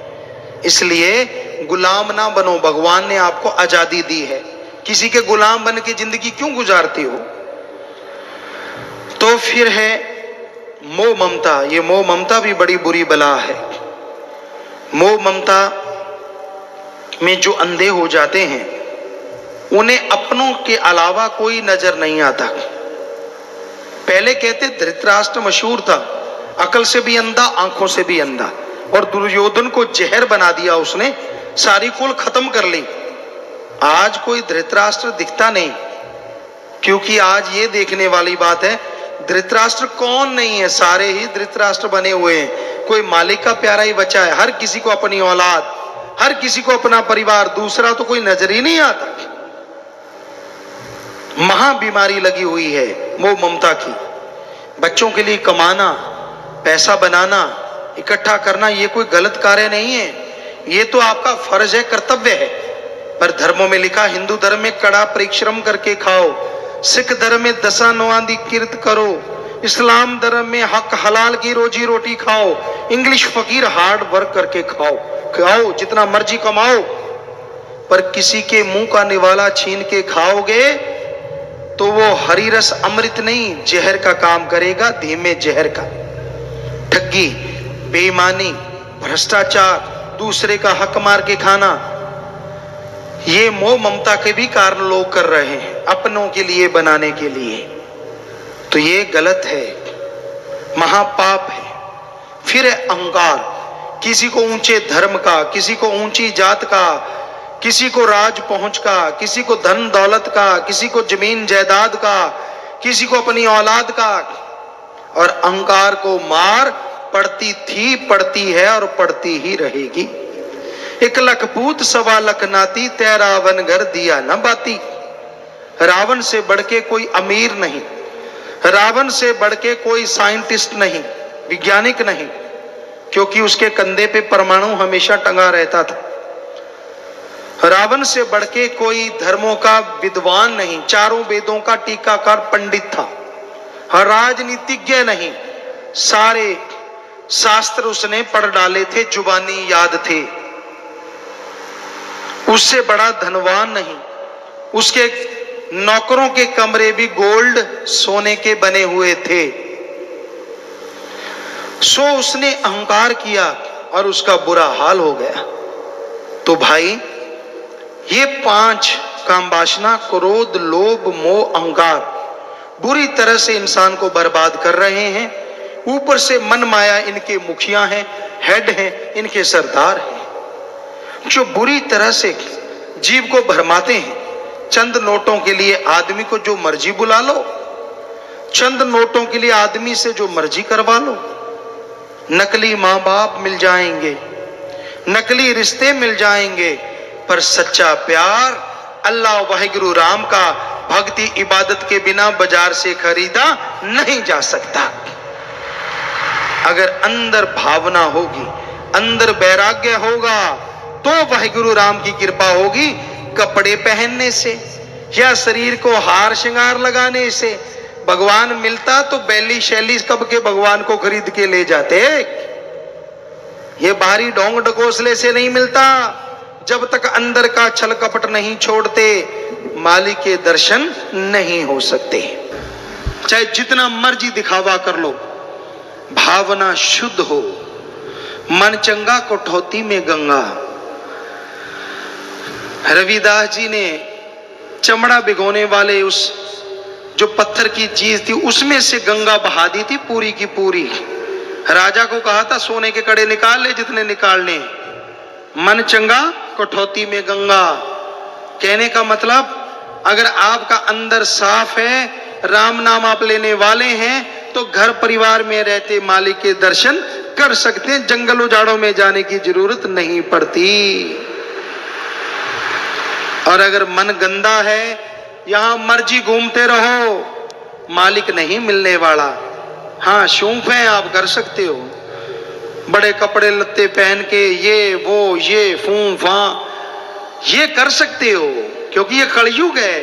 इसलिए गुलाम ना बनो। भगवान ने आपको आजादी दी है, किसी के गुलाम बन के जिंदगी क्यों गुजारते हो? तो फिर है मोह ममता। ये मोह ममता भी बड़ी बुरी बला है। मोह ममता में जो अंधे हो जाते हैं, उन्हें अपनों के अलावा कोई नजर नहीं आता। पहले कहते धृतराष्ट्र मशहूर था, अकल से भी अंधा, आंखों से भी अंधा, और दुर्योधन को जहर बना दिया उसने, सारी कुल खत्म कर ली। आज कोई धृतराष्ट्र दिखता नहीं, क्योंकि आज ये देखने वाली बात है धृतराष्ट्र कौन नहीं है, सारे ही धृतराष्ट्र बने हुए हैं। कोई मालिक का प्यारा ही बचा है। हर किसी को अपनी औलाद, हर किसी को अपना परिवार, दूसरा तो कोई नजर ही नहीं आता। महा बीमारी लगी हुई है मोह ममता की। बच्चों के लिए कमाना, पैसा बनाना, इकट्ठा करना, ये कोई गलत कार्य नहीं है, ये तो आपका फर्ज है, कर्तव्य है। पर धर्मों में लिखा, हिंदू धर्म में कड़ा परिश्रम करके खाओ, सिख धर्म में दसा नवांदी किरत करो, इस्लाम धर्म में हक हलाल की रोजी रोटी खाओ, इंग्लिश फकीर हार्ड वर्क करके खाओ, जितना मर्जी कमाओ। पर किसी के मुंह का निवाला छीन के खाओगे तो वो हरी रस अमृत नहीं, जहर का काम करेगा, धीमे जहर का। ठगी, बेईमानी, भ्रष्टाचार, दूसरे का हक मार के खाना, ये मोह ममता के भी कारण लोग कर रहे हैं, अपनों के लिए बनाने के लिए। तो ये गलत है, महापाप है। फिर है अहंकार, किसी को ऊंचे धर्म का, किसी को ऊंची जात का, किसी को राज पहुंच का, किसी को धन दौलत का, किसी को जमीन जायदाद का, किसी को अपनी औलाद का। और अहंकार को मार पड़ती थी, पड़ती है और पड़ती ही रहेगी। 1 लख पूत 1.25 लख नाती, तै रावण घर दिया न बाती। रावण से बढ़ के कोई अमीर नहीं, रावण से बढ़ के कोई साइंटिस्ट नहीं, वैज्ञानिक नहीं, क्योंकि उसके कंधे पे परमाणु हमेशा टंगा रहता था। रावण से बढ़ के कोई धर्मों का विद्वान नहीं, चारों वेदों का टीकाकार पंडित था। राजनीतिज्ञ नहीं, सारे शास्त्र उसने पढ़ डाले थे, जुबानी याद थे। उससे बड़ा धनवान नहीं, उसके नौकरों के कमरे भी गोल्ड सोने के बने हुए थे। सो उसने अहंकार किया और उसका बुरा हाल हो गया। तो भाई ये 5 काम वासना, क्रोध, लोभ, मोह, अहंकार बुरी तरह से इंसान को बर्बाद कर रहे हैं। ऊपर से मन माया इनके मुखिया हैं, हेड हैं, इनके सरदार हैं, जो बुरी तरह से जीव को भरमाते हैं। चंद नोटों के लिए आदमी को जो मर्जी बुला लो, चंद नोटों के लिए आदमी से जो मर्जी करवा लो। नकली माँ बाप मिल जाएंगे, नकली रिश्ते मिल जाएंगे, पर सच्चा प्यार अल्लाह वाहिगुरु राम का भक्ति इबादत के बिना बाजार से खरीदा नहीं जा सकता। अगर अंदर भावना होगी, अंदर वैराग्य होगा, तो वाहिगुरु राम की कृपा होगी। कपड़े पहनने से, या शरीर को हार श्रृंगार लगाने से भगवान मिलता तो बैली शैली कब के भगवान को खरीद के ले जाते। ये बाहरी ढोंग ढकोसले से नहीं मिलता। जब तक अंदर का छल कपट नहीं छोड़ते मालिक के दर्शन नहीं हो सकते। चाहे जितना मर्जी दिखावा कर लो, भावना शुद्ध हो, मन चंगा कठौती में गंगा। रविदास जी ने चमड़ा भिगोने वाले उस जो पत्थर की चीज थी उसमें से गंगा बहा दी थी पूरी की पूरी। राजा को कहा था सोने के कड़े निकाल ले जितने निकालने, मन चंगा कठौती में गंगा। कहने का मतलब अगर आपका अंदर साफ है, राम नाम आप लेने वाले हैं, तो घर परिवार में रहते मालिक के दर्शन कर सकते हैं। जंगल उजाड़ों में जाने की जरूरत नहीं पड़ती। और अगर मन गंदा है, यहां मर्जी घूमते रहो, मालिक नहीं मिलने वाला। हाँ, शौक है आप कर सकते हो, बड़े कपड़े लत्ते पहन के ये वो ये फूं फां ये कर सकते हो, क्योंकि ये कलयुग है,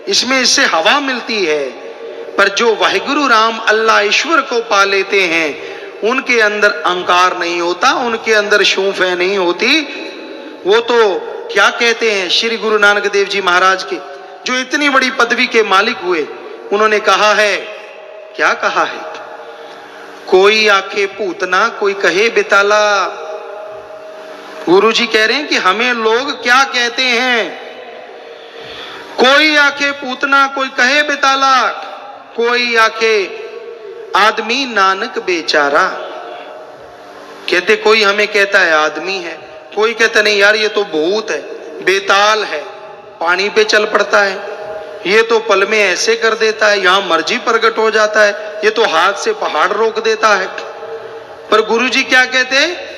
इसमें इससे हवा मिलती है। पर जो वाहिगुरु राम अल्लाह ईश्वर को पा लेते हैं उनके अंदर अहंकार नहीं होता, उनके अंदर शौक नहीं होती। वो तो क्या कहते हैं श्री गुरु नानक देव जी महाराज के, जो इतनी बड़ी पदवी के मालिक हुए, उन्होंने कहा है, क्या कहा है, कोई आखे पूतना कोई कहे बेताला। गुरु जी कह रहे हैं कि हमें लोग क्या कहते हैं, कोई आखे पूतना कोई कहे बेताला, कोई आखे आदमी नानक बेचारा। कहते कोई हमें कहता है आदमी है, कोई कहता नहीं यार ये तो भूत है, बेताल है, पानी पे चल पड़ता है, ये तो पल में ऐसे कर देता है, यहां मर्जी प्रकट हो जाता है, ये तो हाथ से पहाड़ रोक देता है। पर गुरुजी क्या कहते हैं,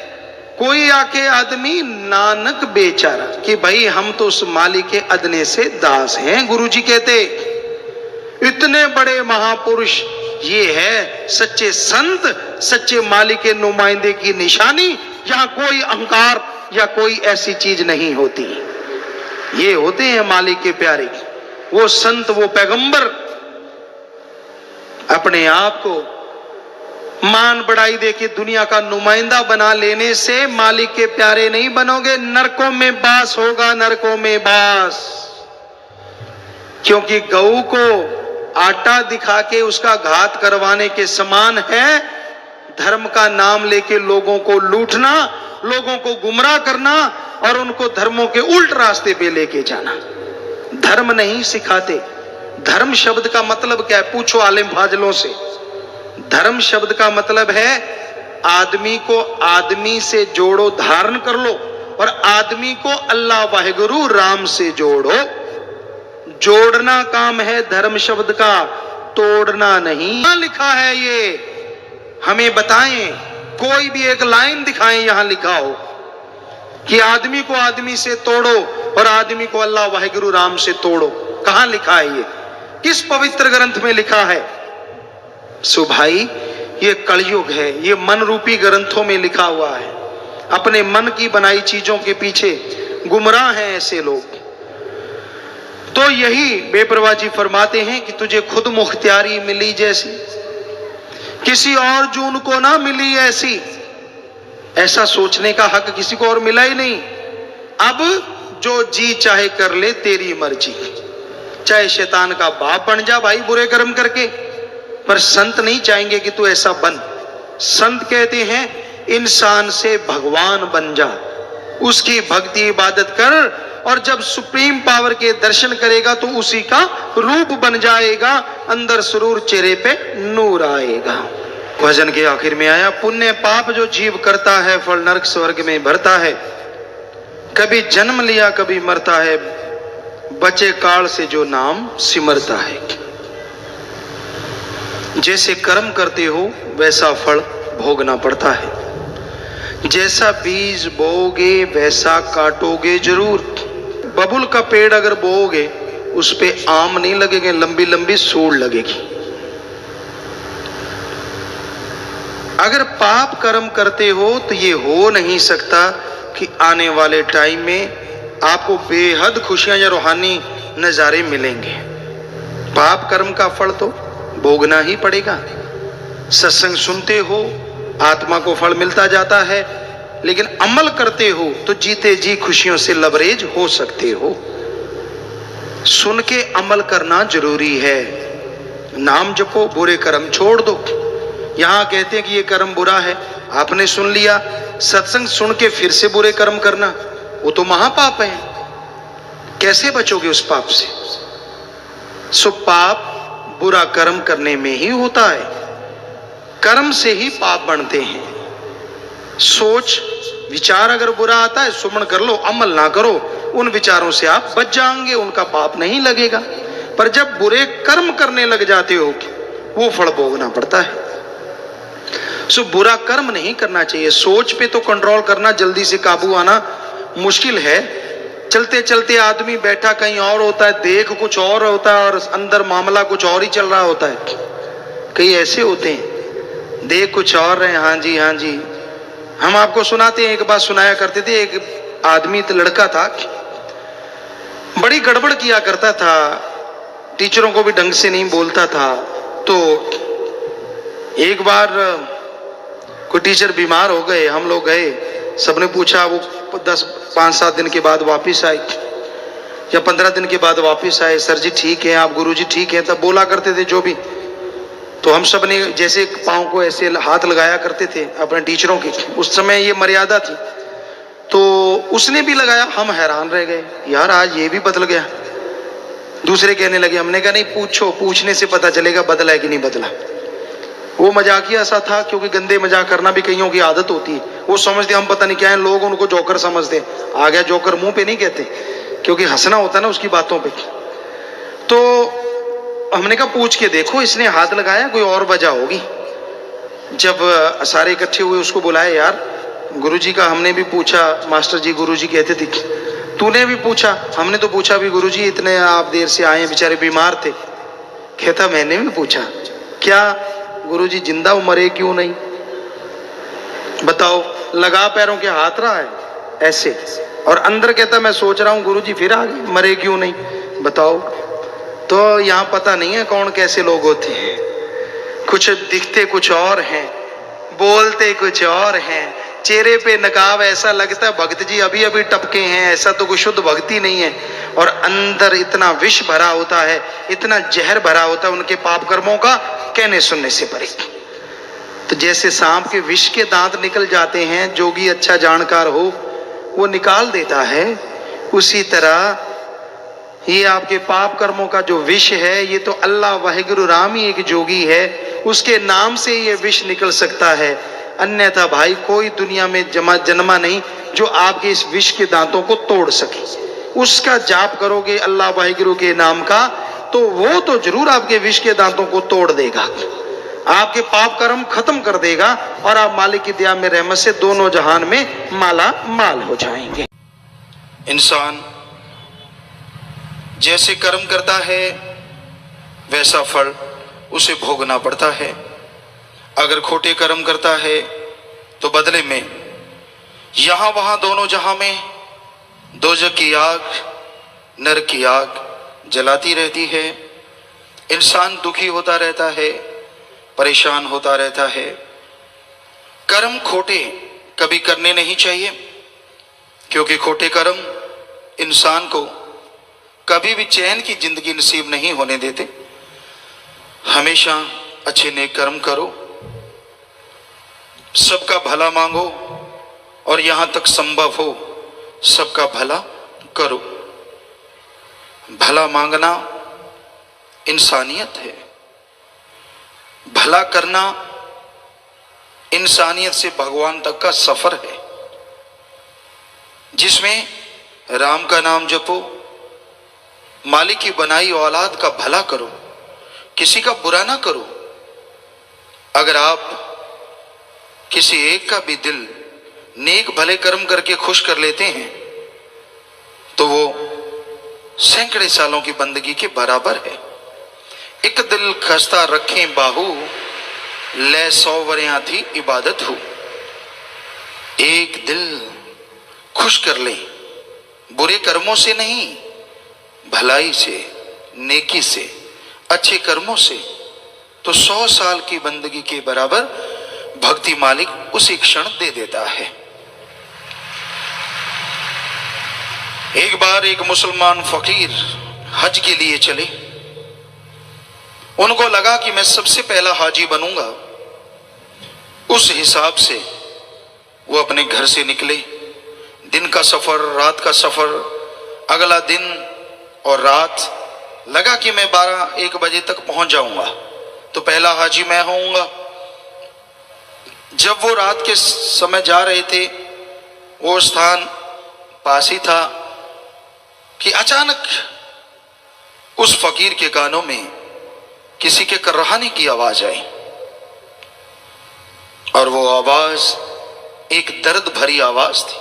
कोई आके आदमी नानक बेचारा, कि भाई हम तो उस मालिक के अदने से दास हैं। गुरुजी कहते इतने बड़े महापुरुष, ये है सच्चे संत, सच्चे मालिक के नुमाइंदे की निशानी। यहां कोई अहंकार या कोई ऐसी चीज नहीं होती। ये होते हैं मालिक के प्यारे, वो संत, वो पैगंबर। अपने आप को मान बढ़ाई देके दुनिया का नुमाइंदा बना लेने से मालिक के प्यारे नहीं बनोगे, नरकों में बास होगा, नरकों में बास। क्योंकि गऊ को आटा दिखा के उसका घात करवाने के समान है धर्म का नाम लेके लोगों को लूटना, लोगों को गुमराह करना और उनको धर्मों के उल्ट रास्ते पे लेके जाना। धर्म नहीं सिखाते। धर्म शब्द का मतलब क्या है, पूछो आलिम फाजिलों से। धर्म शब्द का मतलब है आदमी को आदमी से जोड़ो, धारण कर लो, और आदमी को अल्लाह वाहिगुरु राम से जोड़ो। जोड़ना काम है धर्म शब्द का, तोड़ना नहीं। कहां लिखा है ये, हमें बताएं, कोई भी एक लाइन दिखाएं यहां लिखा हो कि आदमी को आदमी से तोड़ो और आदमी को अल्लाह वाहिगुरु राम से तोड़ो। कहां लिखा है ये, किस पवित्र ग्रंथ में लिखा है? सो भाई ये कलयुग है, ये मन रूपी ग्रंथों में लिखा हुआ है। अपने मन की बनाई चीजों के पीछे गुमराह हैं ऐसे लोग। तो यही बेपरवाह जी फरमाते हैं कि तुझे खुद मुख्तियारी मिली जैसी, किसी और जून को ना मिली ऐसी। ऐसा सोचने का हक किसी को और मिला ही नहीं। अब जो जी चाहे कर ले, तेरी मर्जी। चाहे शैतान का बाप बन जा भाई बुरे कर्म करके, पर संत नहीं चाहेंगे कि तू ऐसा बन। संत कहते हैं इंसान से भगवान बन जा, उसकी भक्ति इबादत कर, और जब सुप्रीम पावर के दर्शन करेगा तो उसी का रूप बन जाएगा, अंदर सुरूर, चेहरे पे नूर आएगा। भजन के आखिर में आया, पुण्य पाप जो जीव करता है फल नरक स्वर्ग में भरता है। कभी जन्म लिया कभी मरता है, बचे काल से जो नाम सिमरता है। जैसे कर्म करते हो वैसा फल भोगना पड़ता है। जैसा बीज बोओगे वैसा काटोगे जरूर। बबुल का पेड़ अगर बोओगे उस पे आम नहीं लगेंगे, लंबी लंबी सूड़ लगेगी। अगर पाप कर्म करते हो तो ये हो नहीं सकता कि आने वाले टाइम में आपको बेहद खुशियां या रूहानी नजारे मिलेंगे। पाप कर्म का फल तो भोगना ही पड़ेगा। सत्संग सुनते हो, आत्मा को फल मिलता जाता है, लेकिन अमल करते हो तो जीते जी खुशियों से लबरेज हो सकते हो। सुन के अमल करना जरूरी है। नाम जपो, बुरे कर्म छोड़ दो। यहां कहते हैं कि ये कर्म बुरा है, आपने सुन लिया, सत्संग सुन के फिर से बुरे कर्म करना, वो तो महापाप है। कैसे बचोगे उस पाप से? सो पाप बुरा कर्म करने में ही होता है। कर्म से ही पाप बनते हैं। सोच विचार अगर बुरा आता है, सुमन कर लो, अमल ना करो, उन विचारों से आप बच जाएंगे, उनका पाप नहीं लगेगा। पर जब बुरे कर्म करने लग जाते हो, वो फल भोगना पड़ता है। सो बुरा कर्म नहीं करना चाहिए। सोच पे तो कंट्रोल करना, जल्दी से काबू आना मुश्किल है। चलते चलते आदमी बैठा कहीं और होता है, देख कुछ और होता है, और अंदर मामला कुछ और ही चल रहा होता है। कई ऐसे होते हैं, देख कुछ और रहे, हाँ जी हाँ जी। हम आपको सुनाते हैं, एक बात सुनाया करते थे। एक आदमी लड़का था, बड़ी गड़बड़ किया करता था, टीचरों को भी ढंग से नहीं बोलता था। तो एक बार कोई टीचर बीमार हो गए, हम लोग गए, सबने पूछा, वो 5-7 दिन के बाद वापस आए या 15 दिन के बाद वापस आए। सर जी ठीक है, आप गुरुजी ठीक है, तब बोला करते थे जो भी। तो हम सब ने जैसे पाँव को ऐसे हाथ लगाया करते थे अपने टीचरों की, उस समय ये मर्यादा थी, तो उसने भी लगाया। हम हैरान रह गए, यार आज ये भी बदल गया। दूसरे कहने लगे, हमने कहा नहीं पूछो, पूछने से पता चलेगा बदला है कि नहीं बदला। वो मजाकिया सा था, क्योंकि गंदे मजाक करना भी कईयों की आदत होती है। वो समझते हम पता नहीं क्या है, लोग उनको जोकर समझते। आ गया जोकर, मुंह पे नहीं कहते, क्योंकि हंसना होता है ना उसकी बातों पे। तो हमने कहा पूछ के देखो, इसने हाथ लगाया, कोई और वजह होगी। जब सारे इकट्ठे हुए, उसको बुलाया, यार गुरुजी का हमने भी पूछा, मास्टर जी गुरुजी कहते थे, तूने भी पूछा? हमने तो पूछा भी गुरुजी, इतने आप देर से आए, बेचारे बीमार थे। कहता मैंने भी पूछा। क्या गुरुजी जिंदा मरे क्यों नहीं? बताओ, लगा पैरों के हाथ रहा है ऐसे, और अंदर कहता मैं सोच रहा हूं गुरुजी फिर आ गए, मरे क्यों नहीं? बताओ। तो यहां पता नहीं है कौन कैसे लोग होते हैं। कुछ दिखते कुछ और हैं, बोलते कुछ और हैं, चेहरे पे नकाब ऐसा लगता है भक्त जी अभी अभी टपके हैं, ऐसा तो कोई शुद्ध भक्ति नहीं है। और अंदर इतना विष भरा होता है, इतना जहर भरा होता है उनके पाप कर्मों का, कहने सुनने से परे। तो जैसे सांप के विष के दांत निकल जाते हैं, जोगी अच्छा जानकार हो वो निकाल देता है, उसी तरह ये आपके पाप कर्मों का जो विष है, ये तो अल्लाह वाहिगुरु राम ही एक जोगी है, उसके नाम से ये विष निकल सकता है। अन्यथा भाई कोई दुनिया में जन्मा नहीं जो आपके इस विष के दांतों को तोड़ सके। उसका जाप करोगे अल्लाह वाहिगुरु के नाम का, तो वो तो जरूर आपके विष के दांतों को तोड़ देगा, आपके पाप कर्म खत्म कर देगा, और आप मालिक की दया में रहमत से दोनों जहान में माला माल हो जाएंगे। इंसान जैसे कर्म करता है वैसा फल उसे भोगना पड़ता है। अगर खोटे कर्म करता है तो बदले में यहां वहां दोनों जहां में दोजख की आग, नरक की आग जलाती रहती है। इंसान दुखी होता रहता है, परेशान होता रहता है। कर्म खोटे कभी करने नहीं चाहिए, क्योंकि खोटे कर्म इंसान को कभी भी चैन की जिंदगी नसीब नहीं होने देते। हमेशा अच्छे नेक कर्म करो, सबका भला मांगो, और यहां तक संभव हो सबका भला करो। भला मांगना इंसानियत है, भला करना इंसानियत से भगवान तक का सफर है, जिसमें राम का नाम जपो, मालिक की बनाई औलाद का भला करो, किसी का बुरा ना करो। अगर आप किसी एक का भी दिल नेक भले कर्म करके खुश कर लेते हैं तो वो सैकड़े सालों की बंदगी के बराबर है। एक दिल खस्ता रखें बाहू, ले 100 वरियां थी इबादत हो। एक दिल खुश कर ले, बुरे कर्मों से नहीं, भलाई से, नेकी से, अच्छे कर्मों से, तो 100 साल की बंदगी के बराबर भक्ति मालिक उसी क्षण दे देता है। एक बार एक मुसलमान फकीर हज के लिए चले। उनको लगा कि मैं सबसे पहला हाजी बनूंगा। उस हिसाब से वो अपने घर से निकले। दिन का सफर, रात का सफर, अगला दिन और रात। लगा कि मैं 12-1 बजे तक पहुंच जाऊंगा तो पहला हाजी मैं होऊंगा। जब वो रात के समय जा रहे थे, वो स्थान पास ही था कि अचानक उस फकीर के कानों में किसी के कर्राहने की आवाज आई और वो आवाज एक दर्द भरी आवाज थी।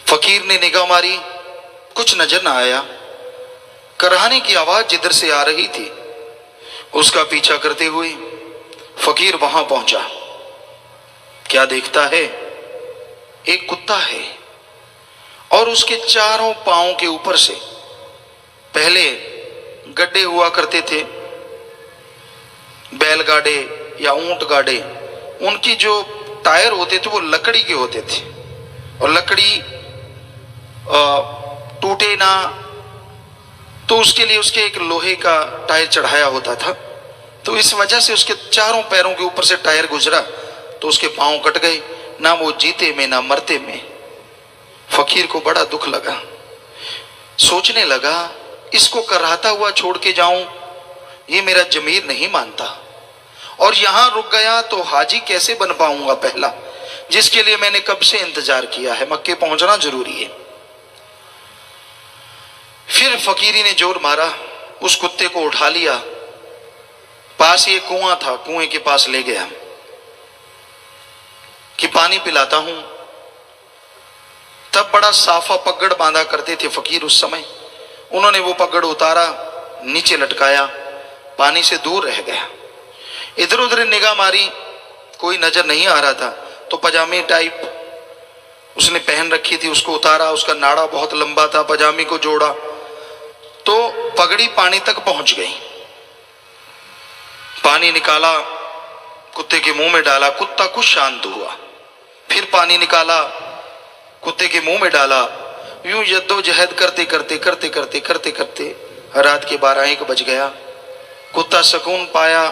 फकीर ने निगाह मारी, कुछ नजर ना आया। कर्राहने की आवाज जिधर से आ रही थी उसका पीछा करते हुए फकीर वहां पहुंचा। क्या देखता है? एक कुत्ता है और उसके चारों पांवों के ऊपर से पहले गड्ढे हुआ करते थे, बैलगाड़े या ऊंट गाड़े। उनकी जो टायर होते थे वो लकड़ी के होते थे और लकड़ी टूटे ना, तो उसके लिए उसके एक लोहे का टायर चढ़ाया होता था। तो इस वजह से उसके चारों पैरों के ऊपर से टायर गुजरा तो उसके पांव कट गए। ना वो जीते में ना मरते में। फकीर को बड़ा दुख लगा। सोचने लगा, इसको कराहता हुआ छोड़ के जाऊं, ये मेरा जमीर नहीं मानता। और यहां रुक गया तो हाजी कैसे बन पाऊंगा पहला, जिसके लिए मैंने कब से इंतजार किया है। मक्के पहुंचना जरूरी है। फिर फकीरी ने जोर मारा, उस कुत्ते को उठा लिया। पास ही एक कुआं था, कुएं के पास ले गया कि पानी पिलाता हूं। तब बड़ा साफा पगड़ बांधा करते थे फकीर उस समय। उन्होंने वो पगड़ उतारा, नीचे लटकाया, पानी से दूर रह गया। इधर उधर निगाह मारी, कोई नजर नहीं आ रहा था। तो पजामे टाइप उसने पहन रखी थी, उसको उतारा। उसका नाड़ा बहुत लंबा था, पजामे को जोड़ा तो पगड़ी पानी तक पहुंच गई। पानी निकाला, कुत्ते के मुंह में डाला, कुत्ता कुछ शांत हुआ। फिर पानी निकाला, कुत्ते के मुंह में डाला। यूं जद्दोजहद करते करते करते करते करते करते रात के 12-1 बज गया। कुत्ता सुकून पाया।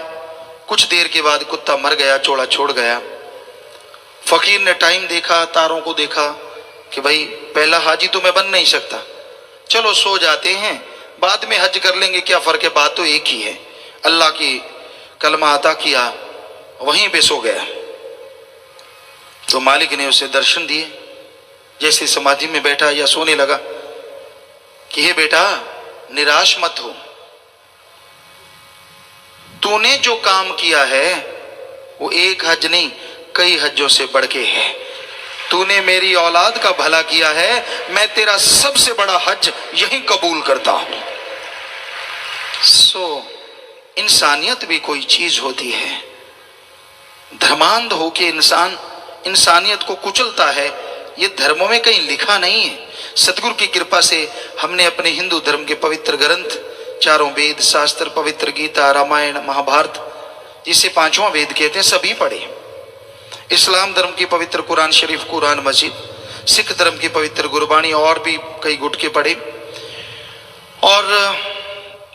कुछ देर के बाद कुत्ता मर गया, चोड़ा छोड़ गया। फकीर ने टाइम देखा, तारों को देखा कि भाई पहला हाजी तो मैं बन नहीं सकता, चलो सो जाते हैं, बाद में हज कर लेंगे, क्या फर्क है, बात तो एक ही है। अल्लाह की कलमा अता किया, वहीं पे सो गया। तो मालिक ने उसे दर्शन दिए। जैसे समाधि में बैठा या सोने लगा कि हे बेटा, निराश मत हो। तूने जो काम किया है वो एक हज नहीं, कई हज्जों से बढ़ के है। तूने मेरी औलाद का भला किया है, मैं तेरा सबसे बड़ा हज यहीं कबूल करता हूं। इंसानियत भी कोई चीज होती है। धर्मांध होके इंसान इंसानियत को कुचलता है, ये धर्मों में कहीं लिखा नहीं है। सतगुरु की कृपा से हमने अपने हिंदू धर्म के पवित्र ग्रंथ, चारों वेद शास्त्र, पवित्र गीता, रामायण, महाभारत, जिसे 5वां वेद कहते हैं, सभी पढ़े। इस्लाम धर्म की पवित्र कुरान शरीफ, कुरान मजीद, सिख धर्म की पवित्र गुरबाणी और भी कई गुटके पढ़े, और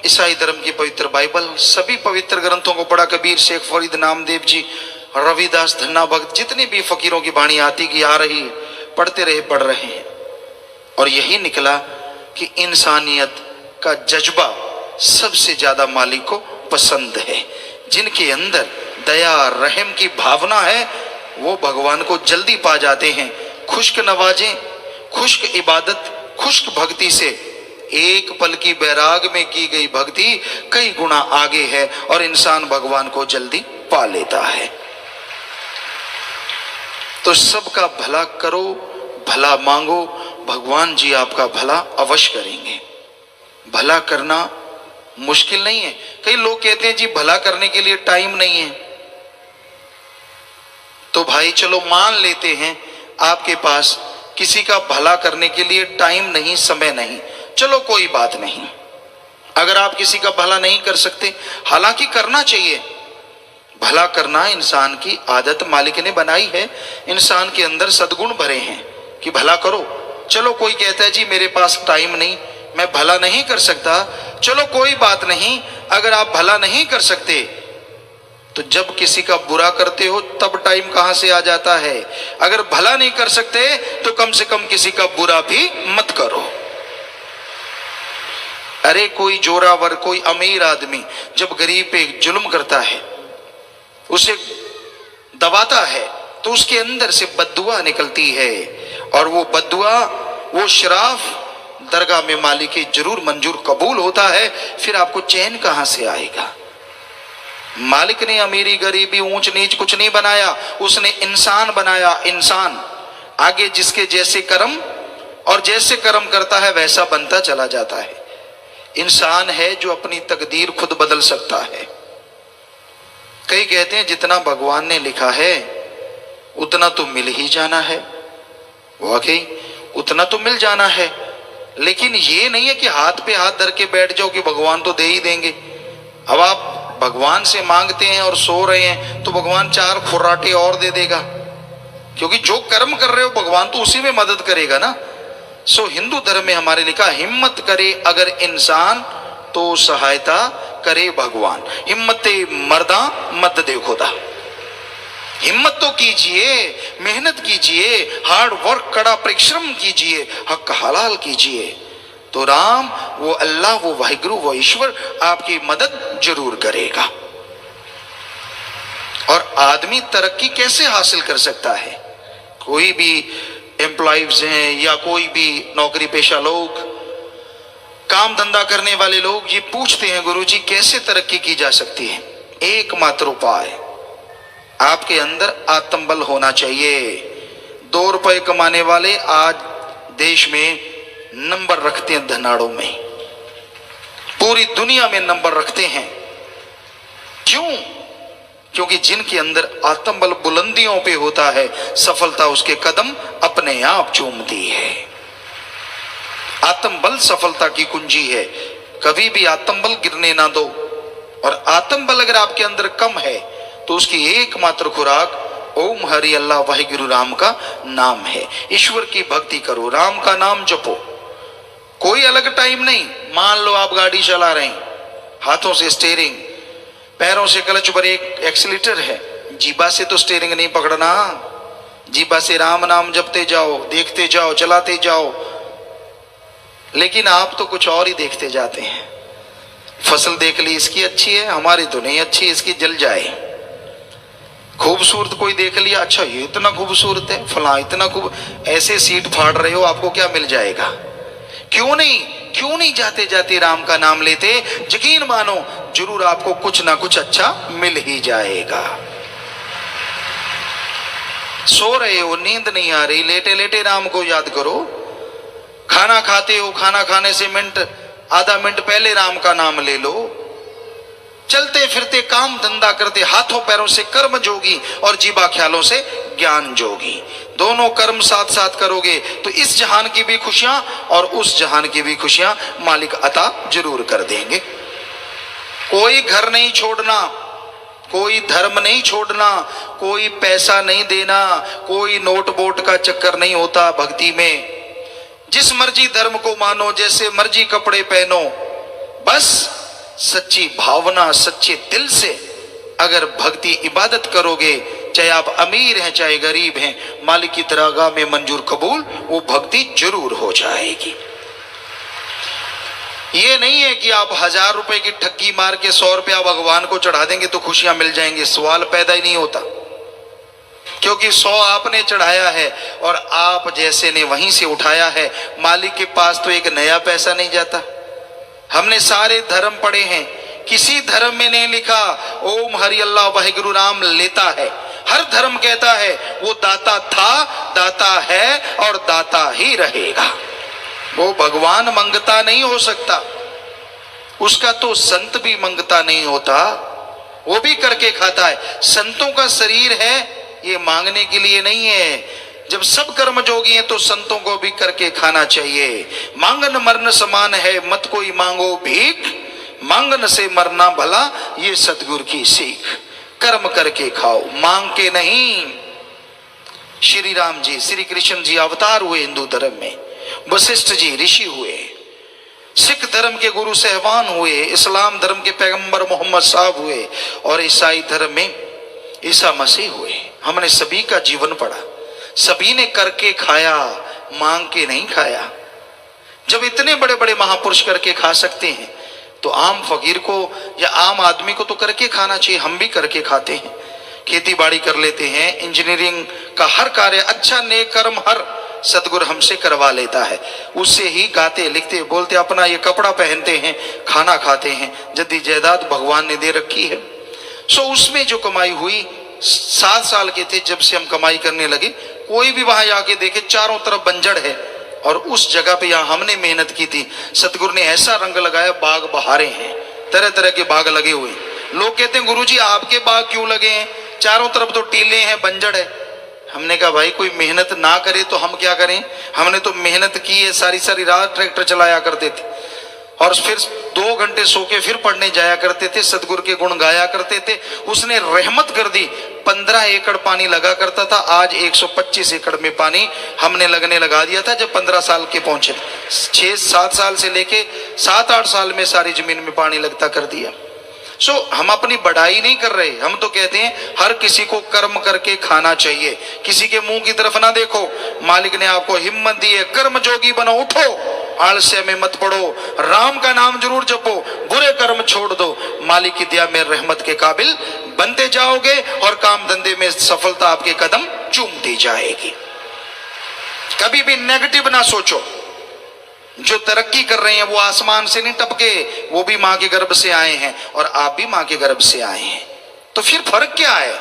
ईसाई धर्म की पवित्र बाइबल, सभी पवित्र ग्रंथों को पढ़ा। कबीर, शेख फरीद, नामदेव जी, रविदास, धन्ना भगत, जितनी भी फकीरों की बाणी आती की आ रही, पढ़ते रहे, पढ़ रहे हैं। और यही निकला कि इंसानियत का जज्बा सबसे ज्यादा मालिक को पसंद है। जिनके अंदर दया, रहम की भावना है, वो भगवान को जल्दी पा जाते हैं। खुश्क नवाजें, खुश्क इबादत, खुश्क भक्ति से एक पल की बैराग में की गई भक्ति कई गुना आगे है और इंसान भगवान को जल्दी पा लेता है। तो सबका भला करो, भला मांगो, भगवान जी आपका भला अवश्य करेंगे। भला करना मुश्किल नहीं है। कई लोग कहते हैं जी भला करने के लिए टाइम नहीं है। तो भाई चलो मान लेते हैं आपके पास किसी का भला करने के लिए टाइम नहीं, समय नहीं, चलो कोई बात नहीं। अगर आप किसी का भला नहीं कर सकते, हालांकि करना चाहिए, भला करना इंसान की आदत मालिक ने बनाई है, इंसान के अंदर सद्गुण भरे हैं कि भला करो। चलो कोई कहता है जी मेरे पास टाइम नहीं, मैं भला नहीं कर सकता, चलो कोई बात नहीं। अगर आप भला नहीं कर सकते तो जब किसी का बुरा करते हो तब टाइम कहां से आ जाता है। अगर भला नहीं कर सकते तो कम से कम किसी का बुरा भी मत करो। अरे कोई जोरावर, कोई अमीर आदमी जब गरीब पे जुल्म करता है, उसे दबाता है, तो उसके अंदर से बद्दुआ निकलती है, और वो बद्दुआ, वो शराफ दरगाह में मालिक की जरूर मंजूर कबूल होता है। फिर आपको चैन कहां से आएगा। मालिक ने अमीरी गरीबी ऊंच नीच कुछ नहीं बनाया, उसने इंसान बनाया। इंसान आगे जिसके जैसे कर्म, और जैसे कर्म करता है वैसा बनता चला जाता है। इंसान है जो अपनी तकदीर खुद बदल सकता है। कई कहते हैं जितना भगवान ने लिखा है उतना तो मिल ही जाना है। वाकई उतना तो मिल जाना है, लेकिन ये नहीं है कि हाथ पे हाथ धर के बैठ जाओ कि भगवान तो दे ही देंगे। अब आप भगवान से मांगते हैं और सो रहे हैं तो भगवान 4 खुराटे और दे देगा, क्योंकि जो कर्म कर रहे हो भगवान तो उसी में मदद करेगा ना। सो हिंदू धर्म में हमारे लिखा, हिम्मत करे अगर इंसान तो सहायता करे भगवान। हिम्मते मर्दा मत दे खुदा। हिम्मत तो कीजिए, मेहनत कीजिए, हार्ड वर्क, कड़ा परिश्रम कीजिए, हक हलाल कीजिए, तो राम, वो अल्लाह, वो वाहिगुरु, वो ईश्वर आपकी मदद जरूर करेगा। और आदमी तरक्की कैसे हासिल कर सकता है? कोई भी एम्प्लॉइज हैं या कोई भी नौकरी पेशा लोग, काम धंधा करने वाले लोग, ये पूछते हैं गुरुजी कैसे तरक्की की जा सकती है? एकमात्र उपाय, आपके अंदर आत्मबल होना चाहिए। 2 रुपए कमाने वाले आज देश में नंबर रखते हैं, धनाड़ों में, पूरी दुनिया में नंबर रखते हैं। क्यों? क्योंकि जिनके अंदर आत्मबल बुलंदियों पे होता है, सफलता उसके कदम अपने आप चूमती है। आत्मबल सफलता की कुंजी है। कभी भी आत्मबल गिरने ना दो। और आत्मबल अगर आपके अंदर कम है तो उसकी एकमात्र खुराक ओम हरि अल्लाह वाहिगुरु राम का नाम है। ईश्वर की भक्ति करो, राम का नाम जपो। कोई अलग टाइम नहीं। मान लो आप गाड़ी चला रहे हैं, हाथों से स्टीयरिंग, पैरों से क्लच ब्रेक, एक्सीलेटर है, जीभा से तो स्टीयरिंग नहीं पकड़ना। जीभा से राम नाम जपते जाओ, देखते जाओ, चलाते जाओ। लेकिन आप तो कुछ और ही देखते जाते हैं। फसल देख ली, इसकी अच्छी है, हमारी तो नहीं अच्छी, इसकी जल जाए। खूबसूरत कोई देख लिया, अच्छा ये इतना खूबसूरत है, फला इतना खूब, ऐसे सीट फाड़ रहे हो, आपको क्या मिल जाएगा? क्यों नहीं जाते जाते राम का नाम लेते? यकीन मानो जरूर आपको कुछ ना कुछ अच्छा मिल ही जाएगा। सो रहे हो, नींद नहीं आ रही, लेटे लेटे राम को याद करो। खाना खाते हो, खाना खाने से आधा मिनट पहले राम का नाम ले लो। चलते फिरते काम धंधा करते, हाथों पैरों से कर्म जोगी और जीवा ख्यालों से ज्ञान जोगी। दोनों कर्म साथ साथ करोगे तो इस जहान की भी खुशियां और उस जहान की भी खुशियां मालिक अता जरूर कर देंगे। कोई घर नहीं छोड़ना, कोई धर्म नहीं छोड़ना, कोई पैसा नहीं देना, कोई नोट बोट का चक्कर नहीं होता भक्ति में। जिस मर्जी धर्म को मानो, जैसे मर्जी कपड़े पहनो, बस सच्ची भावना, सच्चे दिल से अगर भक्ति इबादत करोगे, चाहे आप अमीर हैं चाहे गरीब हैं, मालिक की दरगाह में मंजूर कबूल वो भक्ति जरूर हो जाएगी। ये नहीं है कि आप 1000 रुपए की ठगी मार के 100 रुपया भगवान को चढ़ा देंगे तो खुशियां मिल जाएंगी। सवाल पैदा ही नहीं होता, क्योंकि 100 आपने चढ़ाया है और आप जैसे ने वहीं से उठाया है। मालिक के पास तो एक नया पैसा नहीं जाता। हमने सारे धर्म पढ़े हैं, किसी धर्म में नहीं लिखा ओम हरि अल्लाह वाहिगुरु राम लेता है। हर धर्म कहता है वो दाता था, दाता है और दाता ही रहेगा। वो भगवान मंगता नहीं हो सकता, उसका तो संत भी मंगता नहीं होता, वो भी करके खाता है। संतों का शरीर है ये मांगने के लिए नहीं है। जब सब कर्म जोगी हैं तो संतों को भी करके खाना चाहिए। मांगन मरण समान है, मत कोई मांगो भीख, मांगन से मरना भला, ये सतगुरु की सीख। कर्म करके खाओ, मांग के नहीं। श्री राम जी, श्री कृष्ण जी अवतार हुए हिंदू धर्म में, वशिष्ठ जी ऋषि हुए, सिख धर्म के गुरु सहवान हुए, इस्लाम धर्म के पैगंबर मोहम्मद साहब हुए, और ईसाई धर्म में ईसा मसीह हुए। हमने सभी का जीवन पढ़ा, सभी ने करके खाया, मांग के नहीं खाया। जब इतने बड़े बड़े महापुरुष करके खा सकते हैं तो आम फकीर को या आम आदमी को तो करके खाना चाहिए। हम भी करके खाते हैं, खेती बाड़ी कर लेते हैं, इंजीनियरिंग का हर कार्य, अच्छा नेक कर्म हर सतगुरु हमसे करवा लेता है। उससे ही गाते लिखते बोलते अपना ये कपड़ा पहनते हैं, खाना खाते हैं, जद्दी जायदाद भगवान ने दे रखी है। सो उसमें जो कमाई हुई, 7 साल के थे जब से हम कमाई करने लगे, कोई भी वहां जाके देखे चारों तरफ बंजर है, और उस जगह पे यहाँ हमने मेहनत की थी, सतगुरु ने ऐसा रंग लगाया, बाग बहारे हैं, तरह तरह के बाग लगे हुए। लोग कहते हैं गुरुजी आपके बाग क्यों लगे हैं, चारों तरफ तो टीले हैं, बंजर है। हमने कहा भाई कोई मेहनत ना करे तो हम क्या करें, हमने तो मेहनत की है, सारी सारी रात ट्रैक्टर चलाया करते थे, और फिर 2 घंटे सो के फिर पढ़ने जाया करते थे, सतगुरु के गुण गाया करते थे। उसने रहमत कर दी, 15 एकड़ पानी लगा करता था, आज 125 एकड़ में पानी हमने लगने लगा दिया था जब 15 साल के पहुंचे। 6-7 साल से लेके 7-8 साल में सारी जमीन में पानी लगता कर दिया। सो हम अपनी बढ़ाई नहीं कर रहे, हम तो कहते हैं हर किसी को कर्म करके खाना चाहिए। किसी के मुंह की तरफ ना देखो, मालिक ने आपको हिम्मत दी है, कर्म जोगी बनो, उठो, आलस्य में मत पड़ो, राम का नाम जरूर जपो, बुरे कर्म छोड़ दो, मालिक की दया में रहमत के काबिल बनते जाओगे, और काम धंधे में सफलता आपके कदम चूमती जाएगी। कभी भी नेगेटिव ना सोचो। जो तरक्की कर रहे हैं वो आसमान से नहीं टपके, वो भी मां के गर्भ से आए हैं, और आप भी मां के गर्भ से आए हैं। तो फिर फर्क क्या है,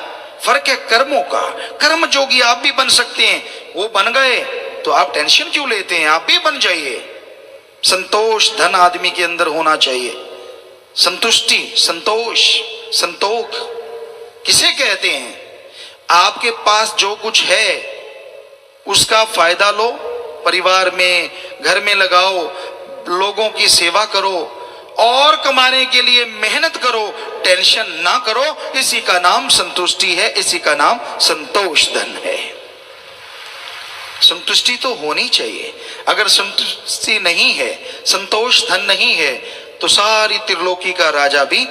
फर्क है कर्मों का। कर्म जोगी आप भी बन सकते हैं, वो बन गए तो आप टेंशन क्यों लेते हैं, आप भी बन जाइए। संतोष धन आदमी के अंदर होना चाहिए, संतुष्टि, संतोष, संतोख किसे कहते हैं? आपके पास जो कुछ है उसका फायदा लो, परिवार में, घर में लगाओ, लोगों की सेवा करो, और कमाने के लिए मेहनत करो, टेंशन ना करो। इसी का नाम संतुष्टि है, इसी का नाम संतोष धन है। संतुष्टि तो होनी चाहिए। अगर संतुष्टि नहीं है, संतोष धन नहीं है, तो सारी त्रिलोकी का राजा भी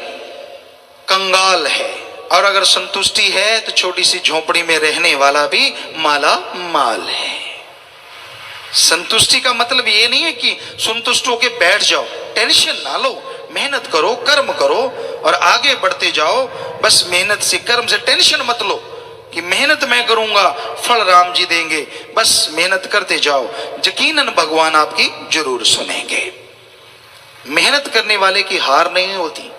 कंगाल है, और अगर संतुष्टि है तो छोटी सी झोपड़ी में रहने वाला भी माला माल है। संतुष्टि का मतलब ये नहीं है कि संतुष्ट होके बैठ जाओ, टेंशन ना लो, मेहनत करो, कर्म करो और आगे बढ़ते जाओ। बस मेहनत से, कर्म से टेंशन मत लो कि मेहनत मैं करूंगा फल राम जी देंगे। बस मेहनत करते जाओ, यकीनन भगवान आपकी जरूर सुनेंगे। मेहनत करने वाले की हार नहीं होती,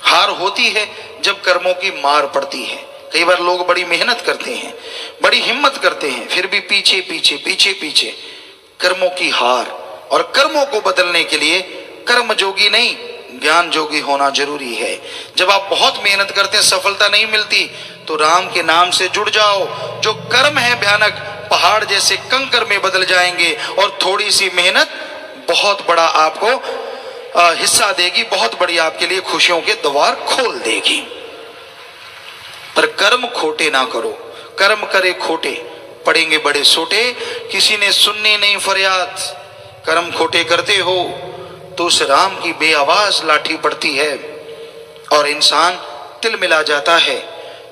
हार होती है जब कर्मों की मार पड़ती है। कई बार लोग बड़ी मेहनत करते हैं, बड़ी हिम्मत करते हैं, फिर भी पीछे पीछे पीछे पीछे, कर्मों की हार। और कर्मों को बदलने के लिए कर्म जोगी नहीं, ज्ञान जोगी होना जरूरी है। जब आप बहुत मेहनत करते हैं, सफलता नहीं मिलती, तो राम के नाम से जुड़ जाओ। जो कर्म है भयानक, पहाड़ जैसे कंकर में बदल जाएंगे, और थोड़ी सी मेहनत बहुत बड़ा आपको हिस्सा देगी, बहुत बड़ी आपके लिए खुशियों के द्वार खोल देगी। पर कर्म खोटे ना करो, कर्म करे खोटे पड़ेंगे बड़े सोटे। किसी ने सुननी नहीं फरियाद, कर्म खोटे करते हो तो उस राम की बेआवाज लाठी पड़ती है, और इंसान तिल मिला जाता है,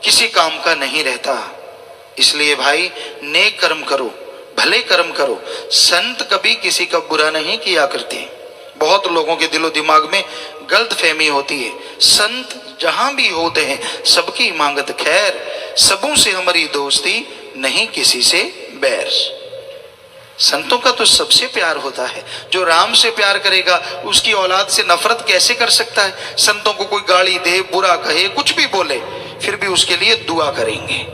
किसी काम का नहीं रहता। इसलिए भाई नेक कर्म करो, भले कर्म करो। संत कभी किसी का बुरा नहीं किया करते। बहुत लोगों के दिलो दिमाग में गलत फहमी होती है, संत जहां भी होते हैं सबकी मांगत खैर, सबों से हमारी दोस्ती नहीं किसी से बैर। संतों का तो सबसे प्यार होता है। जो राम से प्यार करेगा उसकी औलाद से नफरत कैसे कर सकता है? संतों को कोई गाली दे, बुरा कहे, कुछ भी बोले, फिर भी उसके लिए दुआ करेंगे।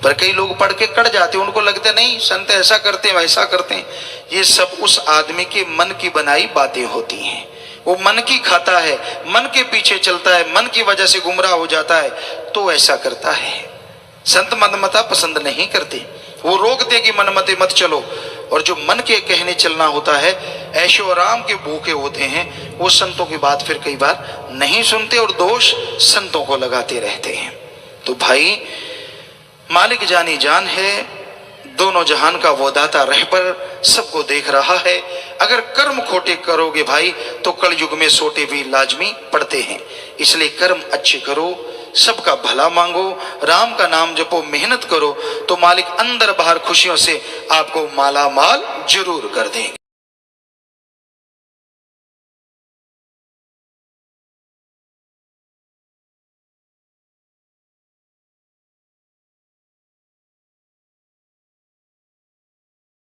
पर कई लोग पढ़ के कट जाते हैं, उनको लगता नहीं संत ऐसा करते हैं वैसा करते हैं। ये सब उस आदमी के मन की बनाई बातें होती हैं। वो मन की खाता है, मन के पीछे चलता है, मन की वजह से गुमराह हो जाता है, तो ऐसा करता है। संत मनमता पसंद नहीं करते। वो रोकते कि मन मते मत चलो, और जो मन के कहने चलना होता है, ऐशो आराम के भूखे होते हैं, वो संतों की बात फिर कई बार नहीं सुनते और दोष संतों को लगाते रहते हैं। तो भाई मालिक जानी जान है, दोनों जहान का वो दाता रह पर सबको देख रहा है। अगर कर्म खोटे करोगे भाई तो कलयुग में सोटे भी लाजमी पड़ते हैं। इसलिए कर्म अच्छे करो, सबका भला मांगो, राम का नाम जपो, मेहनत करो, तो मालिक अंदर बाहर खुशियों से आपको माला माल जरूर कर देंगे।